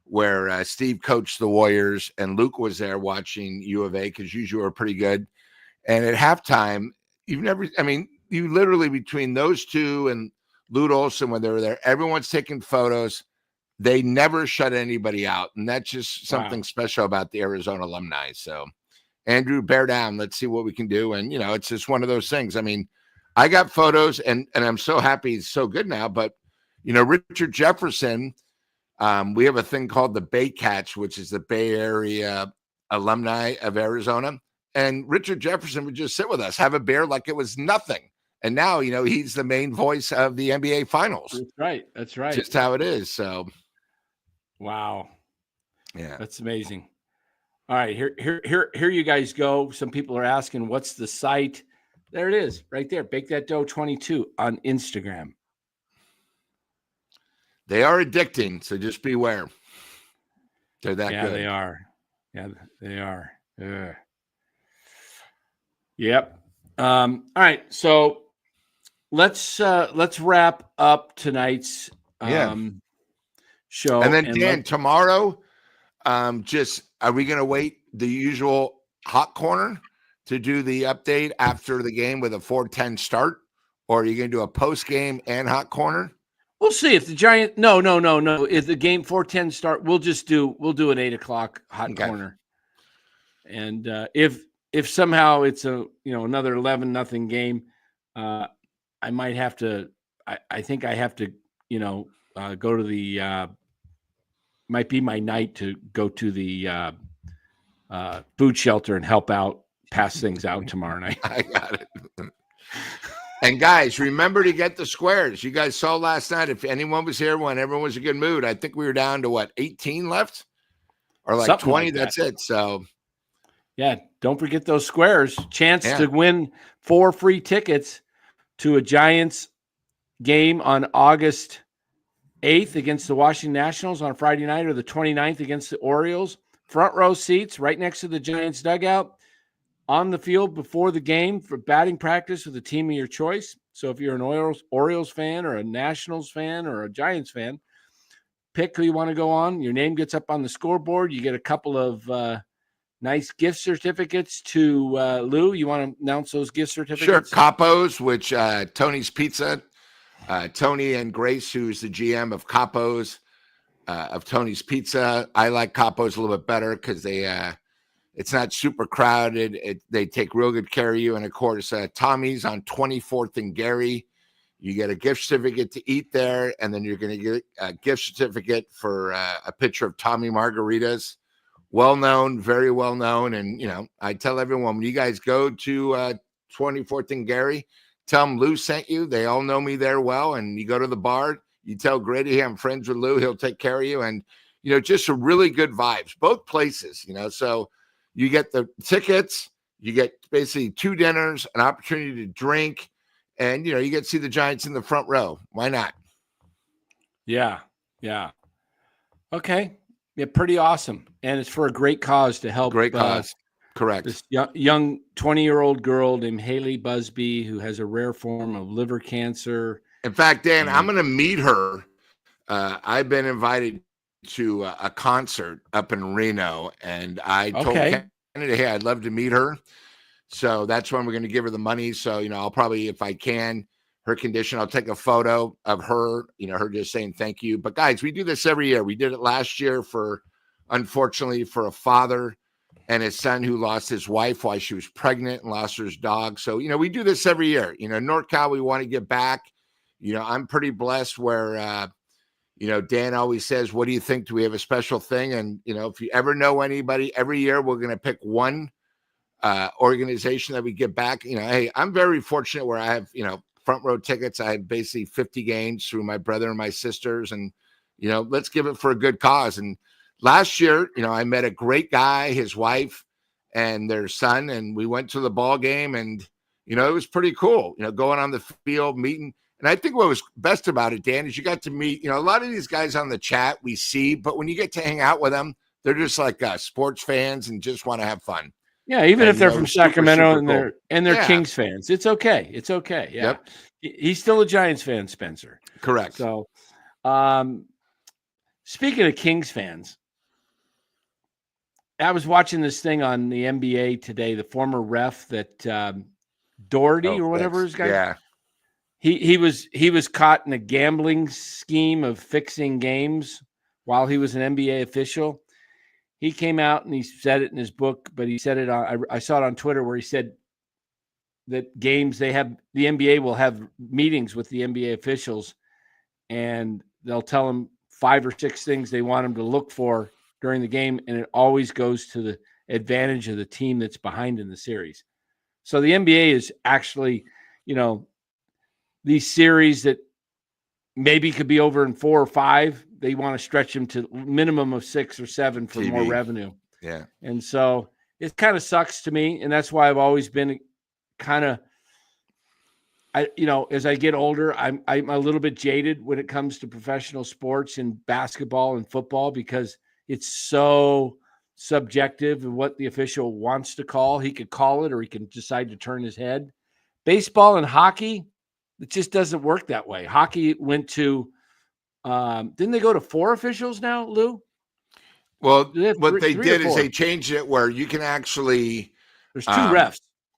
S3: where Steve coached the Warriors and Luke was there watching U of A because usually we're pretty good. And at halftime, you literally between those two and Lute Olson, when they were there, everyone's taking photos. They never shut anybody out. And that's just something special about the Arizona alumni. So Andrew, bear down. Let's see what we can do. And, it's just one of those things. I got photos and I'm so happy he's so good now. But, Richard Jefferson, we have a thing called the Bay Catch, which is the Bay Area alumni of Arizona. And Richard Jefferson would just sit with us, have a beer like it was nothing. And now, he's the main voice of the NBA Finals.
S1: That's right.
S3: Just how it is. So,
S1: wow.
S3: Yeah.
S1: That's amazing. All right, here you guys go. Some people are asking, what's the site? There it is, right there. Bake That Dough 22 on Instagram.
S3: They are addicting, so just beware. They're that good.
S1: Yeah, they are. Yeah, they are. Ugh. Yep. All right, so let's wrap up tonight's show.
S3: And then Dan, tomorrow. Just are we going to wait the usual hot corner to do the update after the game with a 4:10 start, or are you going to do a post game and hot corner?
S1: We'll see if the Giant. No. If the game 4:10 start, we'll do an 8 o'clock hot corner. And if somehow it's another 11-0 game, I might have to. I think I have to go to the. Might be my night to go to the food shelter and help out, pass things out tomorrow night.
S3: I got it. And guys, remember to get the squares. You guys saw last night, if anyone was here when everyone was in a good mood, I think we were down to 18 left or like something 20. Like that's it. So
S1: yeah, don't forget those squares. Chance to win 4 free tickets to a Giants game on August 8th against the Washington Nationals on Friday night, or the 29th against the Orioles. Front row seats right next to the Giants dugout, on the field before the game for batting practice with a team of your choice. So if you're an Orioles fan or a Nationals fan or a Giants fan, pick who you want to go on. Your name gets up on the scoreboard. You get a couple of nice gift certificates to Lou. You want to announce those gift certificates?
S3: Sure. Capo's, which Tony's Pizza. Tony and Grace, who's the GM of Capo's, of Tony's Pizza. I like Capo's a little bit better because it's not super crowded. They take real good care of you. And of course, Tommy's on 24th and Gary. You get a gift certificate to eat there, and then you're going to get a gift certificate for a picture of Tommy margaritas. Well known, very well known. And I tell everyone, when you guys go to 24th and Gary, tell them Lou sent you. They all know me there well. And you go to the bar, you tell Grady, hey, I'm friends with Lou. He'll take care of you. And just a really good vibes, both places. So. You get the tickets, you get basically 2 dinners, an opportunity to drink, and, you get to see the Giants in the front row. Why not?
S1: Yeah. Okay. Yeah, pretty awesome. And it's for a great cause to help.
S3: Great cause. Correct.
S1: This young 20-year-old girl named Haley Busby, who has a rare form of liver cancer.
S3: In fact, Dan, I'm going to meet her. I've been invited to a concert up in Reno, and I told Canada, hey, I'd love to meet her. So that's when we're going to give her the money. So, I'll probably, if I can, her condition, I'll take a photo of her, her just saying thank you. But guys, we do this every year. We did it last year unfortunately, for a father and his son who lost his wife while she was pregnant and lost her dog. So, we do this every year. NorCal, we want to get back. I'm pretty blessed where, Dan always says, what do you think? Do we have a special thing? And, if you ever know anybody, every year we're going to pick one organization that we get back. Hey, I'm very fortunate where I have, front row tickets. I have basically 50 games through my brother and my sisters. And, let's give it for a good cause. And last year, I met a great guy, his wife and their son, and we went to the ball game, and, it was pretty cool, going on the field, meeting. And I think what was best about it, Dan, is you got to meet, a lot of these guys on the chat we see, but when you get to hang out with them, they're just like sports fans and just want to have fun.
S1: Yeah, even if they're from Sacramento super and they're Kings fans, it's okay. It's okay. Yeah,
S3: yep.
S1: He's still a Giants fan, Spencer.
S3: Correct.
S1: So, speaking of Kings fans, I was watching this thing on the NBA today. The former ref that Doherty or whatever his guy.
S3: Yeah.
S1: He was caught in a gambling scheme of fixing games while he was an NBA official. He came out and he said it in his book, but he said it on, I saw it on Twitter where he said that games the NBA will have meetings with the NBA officials, and they'll tell them 5 or 6 things they want them to look for during the game, and it always goes to the advantage of the team that's behind in the series. So the NBA is actually, these series that maybe could be over in 4 or 5, they want to stretch them to minimum of 6 or 7 for TV. More revenue.
S3: Yeah.
S1: And so it kind of sucks to me. And that's why I've always been kind of, as I get older, I'm a little bit jaded when it comes to professional sports and basketball and football, because it's so subjective of what the official wants to call. He could call it, or he can decide to turn his head. Baseball and hockey, it just doesn't work that way. Hockey went to, didn't they go to 4 officials now, Lou?
S3: Well,
S1: They have
S3: what they
S1: three
S3: did
S1: or
S3: is
S1: four?
S3: they changed it where you can actually.
S1: There's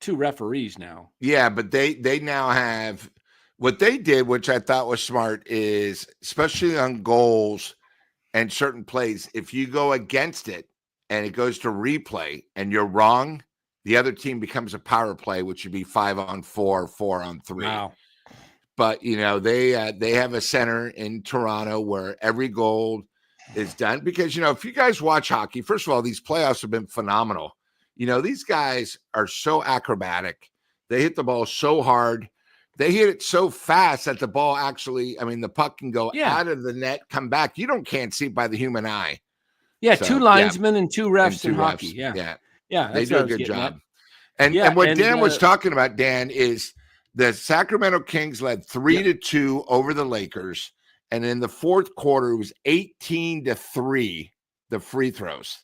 S1: two referees now.
S3: Yeah, but they now have what they did, which I thought was smart, is especially on goals and certain plays, if you go against it and it goes to replay and you're wrong, the other team becomes a power play, which would be 5-on-4, 4-on-3.
S1: Wow.
S3: But they have a center in Toronto where every goal is done because if you guys watch hockey, first of all, these playoffs have been phenomenal. These guys are so acrobatic. They hit the ball so hard. They hit it so fast that the ball the puck can go out of the net, come back. Can't see it by the human eye.
S1: Yeah, so, 2 linesmen and 2 refs in hockey.
S3: Yeah.
S1: Yeah,
S3: they do a good job. And what Dan was talking about, Dan, is the Sacramento Kings led 3-2 over the Lakers. And in the fourth quarter, it was 18-3, the free throws,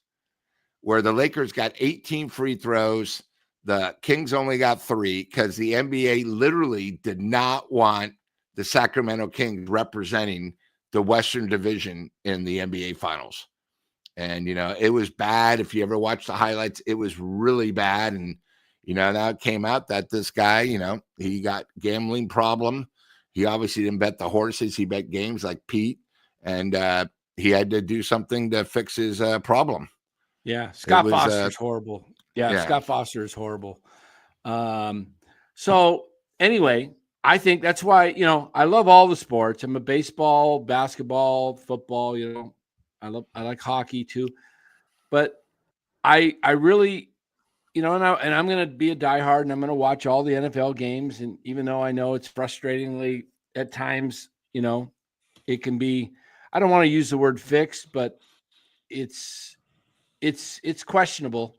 S3: where the Lakers got 18 free throws. The Kings only got 3 because the NBA literally did not want the Sacramento Kings representing the Western Division in the NBA Finals. And, it was bad. If you ever watch the highlights, it was really bad. And, now it came out that this guy, he got gambling problem. He obviously didn't bet the horses. He bet games like Pete. And he had to do something to fix his problem.
S1: Yeah, Scott Foster's horrible. Yeah, Scott Foster is horrible. So anyway, I think that's why, I love all the sports. I'm a baseball, basketball, football, I like hockey too. But I really, and I'm going to be a diehard and I'm going to watch all the NFL games. And even though I know it's frustratingly at times, it can be, I don't want to use the word fixed, but it's questionable.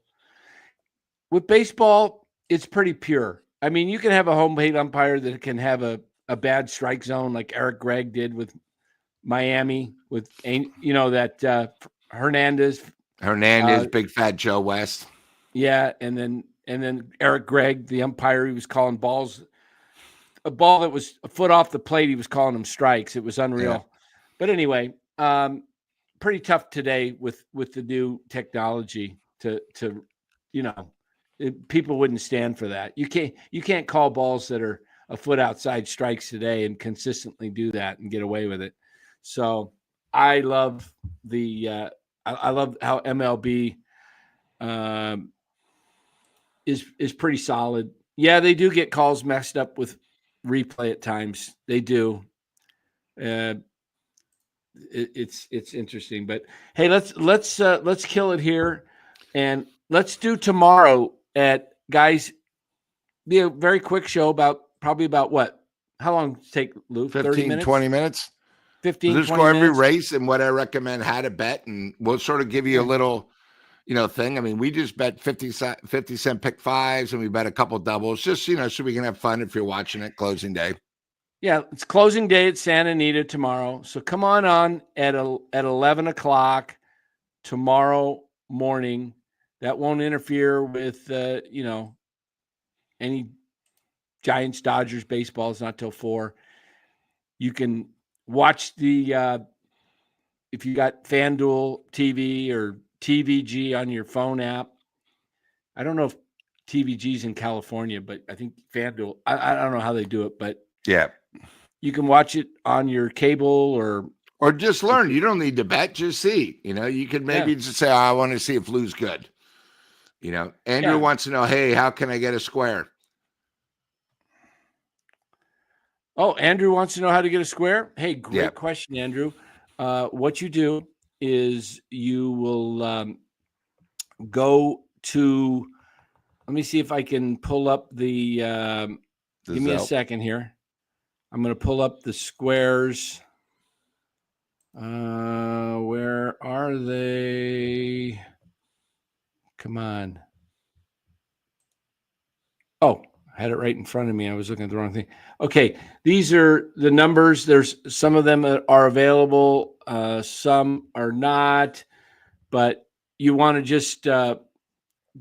S1: With baseball, it's pretty pure. I mean, you can have a home plate umpire that can have a bad strike zone like Eric Gregg did with Miami, with that Hernandez,
S3: Big Fat Joe West.
S1: Yeah, and then Eric Gregg, the umpire, he was calling balls. A ball that was a foot off the plate, he was calling them strikes. It was unreal. Yeah. But anyway, pretty tough today with the new technology to people wouldn't stand for that. You can't call balls that are a foot outside strikes today and consistently do that and get away with it. So I love I love how MLB is pretty solid. Yeah, they do get calls messed up with replay at times. They do. It's interesting, but hey, let's kill it here, and let's do tomorrow at guys. Be a very quick show about what? How long does it take, Lou?
S3: 30 minutes? 20 minutes.
S1: 15,
S3: we'll just
S1: 20
S3: go
S1: minutes.
S3: every race and what I recommend, how to bet, and we'll sort of give you a little, thing. I mean, we just bet 50 cent pick fives, and we bet a couple doubles, just, so we can have fun if you're watching it closing day.
S1: Yeah, it's closing day at Santa Anita tomorrow. So come on at 11 o'clock tomorrow morning. That won't interfere with, any Giants, Dodgers baseball. It's not till 4. You can watch if you got FanDuel TV or TVG on your phone app. I don't know if TVG's in California, but I think FanDuel, I don't know how they do it, but
S3: yeah, you
S1: can watch it on your cable or
S3: just learn. You don't need to bet, just see. You could maybe just say, I want to see if Lou's good. Andrew wants to know, hey, how can I get a square?
S1: Oh, Andrew wants to know how to get a square. Hey, great question, Andrew. What you do is you will go to, let me see if I can pull up the give me a second here. I'm going to pull up the squares. Where are they? Come on. Oh, I had it right in front of me. I was looking at the wrong thing. Okay, these are the numbers. There's some of them are available. Some are not. But you want to just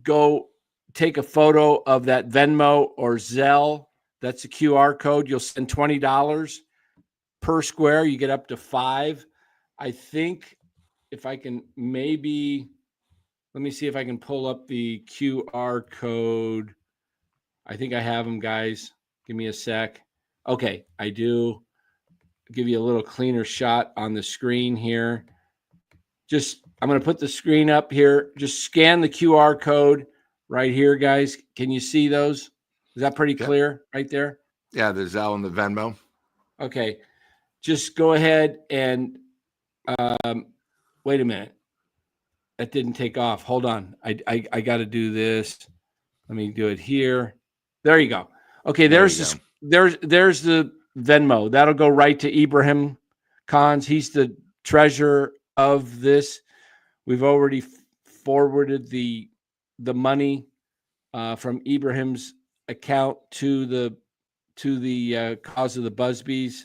S1: go take a photo of that Venmo or Zelle. That's a QR code. You'll send $20 per square. You get up to 5. I think if I can maybe, let me see if I can pull up the QR code. I think I have them, guys. Give me a sec. Okay, I do. Give you a little cleaner shot on the screen here. I'm going to put the screen up here. Just scan the QR code right here, guys. Can you see those? Is that pretty clear right there?
S3: Yeah, the Zelle and the Venmo.
S1: Okay. Just go ahead and wait a minute. That didn't take off. Hold on. I got to do this. Let me do it here. There you go. Okay, there's the Venmo. That'll go right to Ibrahim Khan's. He's the treasurer of this. We've already forwarded the money from Ibrahim's account to the cause of the Busbys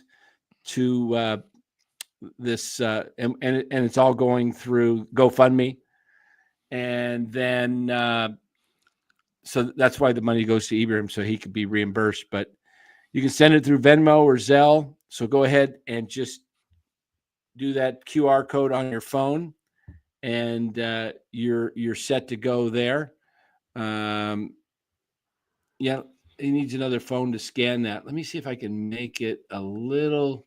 S1: to this and it's all going through GoFundMe, and then so that's why the money goes to Ibrahim, so he could be reimbursed. But you can send it through Venmo or Zelle. So go ahead and just do that QR code on your phone, and you're set to go there. Yeah, he needs another phone to scan that. Let me see if I can make it a little.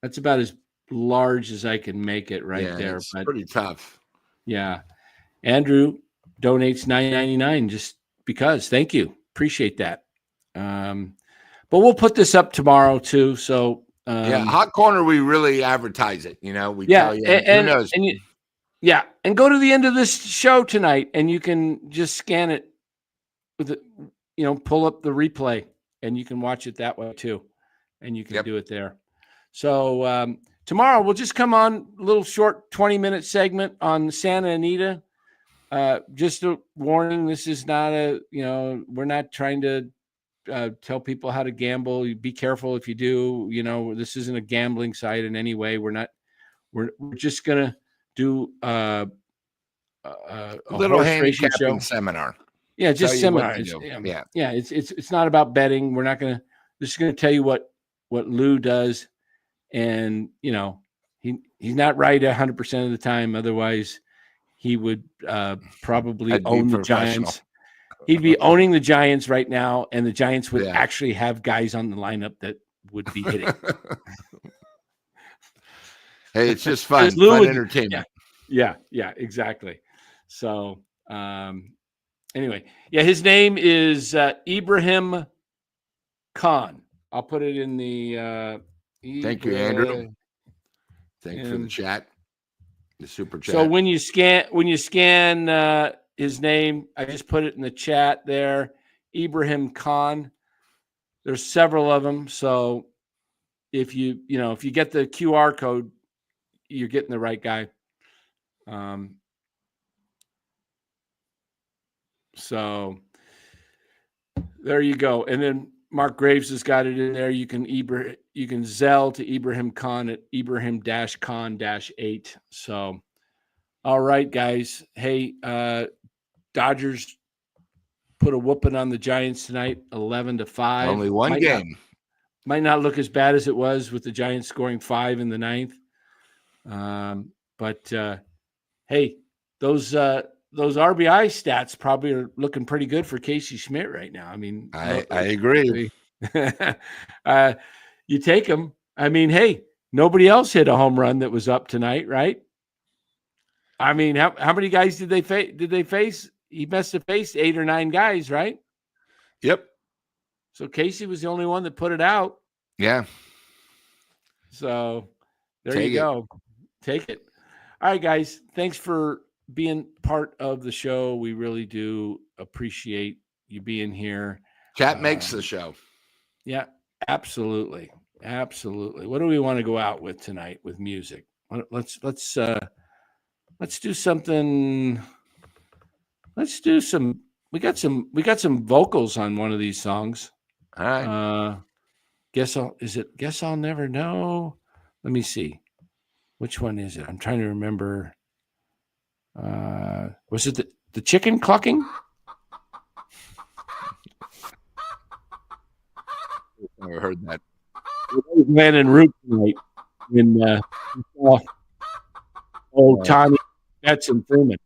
S1: That's about as large as I can make it there.
S3: It's pretty tough.
S1: Yeah. Andrew donates $9.99 just because. Thank you. Appreciate that. But we'll put this up tomorrow too. So
S3: Hot Corner, we really advertise it. We tell you. Who knows?
S1: And go to the end of this show tonight, and you can just scan it with it. Pull up the replay, and you can watch it that way too, and you can do it there. So tomorrow we'll just come on a little short 20-minute segment on Santa Anita. Just a warning, this is not we're not trying to tell people how to gamble. You be careful if you do. This isn't a gambling site in any way. We're just gonna do a
S3: little handicapping seminar.
S1: Yeah, just seminar. It's not about betting. We're not gonna. Just gonna tell you what Lou does. And he's not right 100% of the time. Otherwise, he would probably own the Giants. He'd be owning the Giants right now, and the Giants would actually have guys on the lineup that would be hitting.
S3: Hey, it's just fun entertainment.
S1: Yeah, exactly. So anyway, his name is Ibrahim Khan. I'll put it in the.
S3: Thank you, Andrew. Thanks for the chat, the super chat.
S1: So when you scan his name, I just put it in the chat there, Ibrahim Khan. There's several of them. So if you get the QR code, you're getting the right guy. So there you go. And then Mark Graves has got it in there. You can Zelle to Ibrahim Khan at Ibrahim-Khan-8. So, all right, guys. Hey, Dodgers put a whooping on the Giants tonight, 11-5.
S3: Only one game.
S1: Might not look as bad as it was with the Giants scoring 5 in the 9th. But hey, those RBI stats probably are looking pretty good for Casey Schmidt right now. I mean,
S3: I agree.
S1: You take them. I mean, hey, nobody else hit a home run that was up tonight, right? I mean, how many guys did they face? He must have faced 8 or 9 guys, right?
S3: Yep.
S1: So Casey was the only one that put it out.
S3: Yeah.
S1: So there you go. Take it. All right, guys. Thanks for being part of the show. We really do appreciate you being here.
S3: Chat makes the show.
S1: Yeah, absolutely. Absolutely. What do we want to go out with tonight with music? Let's do something. Let's do some. We got some vocals on one of these songs.
S3: All right.
S1: Guess I'll never know. Let me see. Which one is it? I'm trying to remember. Was it the chicken clucking?
S3: I never heard that.
S1: Landon Root tonight when Oh, Tommy, that's Freeman.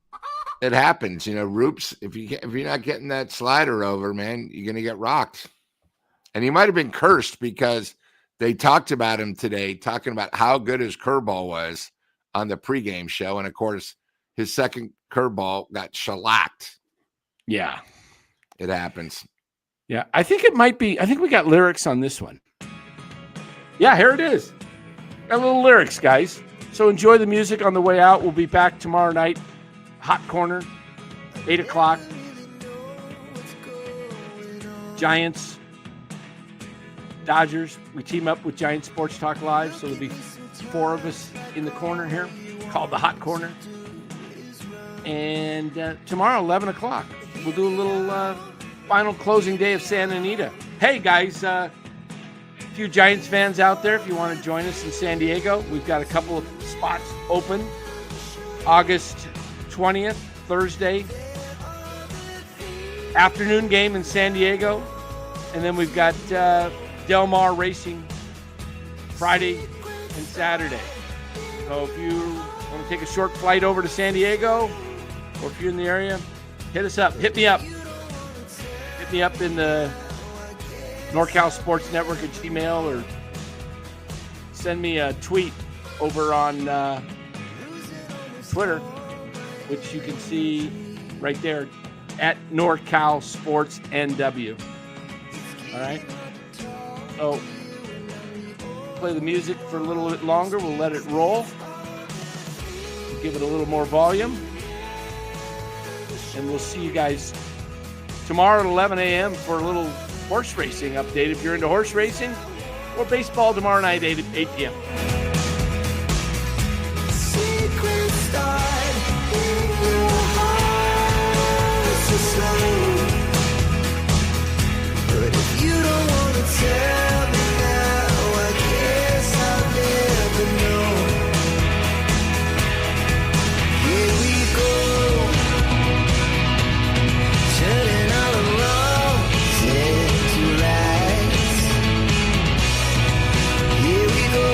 S3: It happens, Roops. If you're not getting that slider over, man, you're gonna get rocked. And he might have been cursed because they talked about him today, talking about how good his curveball was on the pregame show, and of course, his second curveball got shellacked.
S1: Yeah,
S3: it happens.
S1: Yeah, I think it might be. I think we got lyrics on this one. Yeah, here it is. Got little lyrics, guys. So enjoy the music on the way out. We'll be back tomorrow night. Hot Corner, 8 o'clock. Giants, Dodgers. We team up with Giant Sports Talk Live, so there'll be 4 of us in the corner here, called the Hot Corner. And tomorrow, 11 o'clock, we'll do a little final closing day of Santa Anita. Hey, guys, a few Giants fans out there, if you want to join us in San Diego, we've got a couple of spots open. August 20th, Thursday, afternoon game in San Diego. And then we've got Del Mar Racing Friday and Saturday. So if you want to take a short flight over to San Diego, or if you're in the area, hit us up. Hit me up. Hit me up in the NorCal Sports Network at Gmail, or send me a tweet over on Twitter, which you can see right there at NorCal Sports NW. All right. So play the music for a little bit longer. We'll let it roll. We'll give it a little more volume. And we'll see you guys tomorrow at 11 a.m. for a little horse racing update if you're into horse racing, or baseball tomorrow night at 8 p.m.
S5: Secret start in your heart so slow. But if you don't want to tell me now, I guess I'll never know. Here we go, turning all the wrongs into rights. Here we go,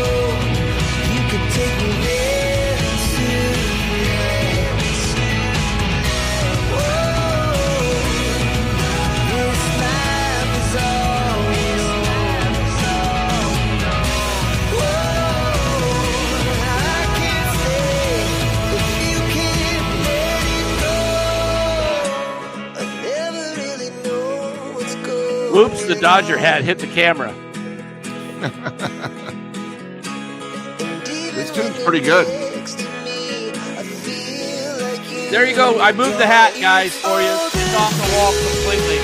S5: you could take me there to rest. Whoa, this life is all we know. Whoa, I can't stay if you can't let it go. I never really know what's going on.
S1: Whoops, the Dodger hat hit the camera.
S3: This tune's pretty good.
S1: There you go. I moved the hat, guys, for you. It's off the wall completely.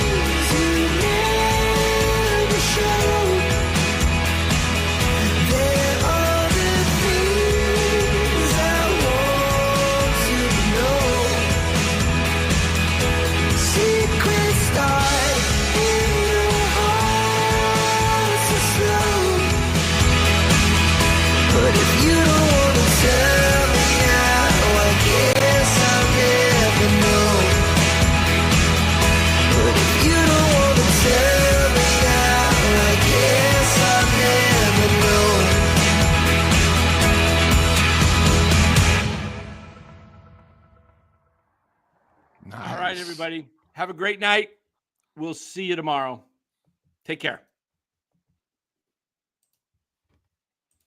S5: But if you don't want to tell me now, I guess I'll never know. But if you don't want to tell me now, I guess I'll never know.
S1: All right, everybody. Have a great night. We'll see you tomorrow. Take care.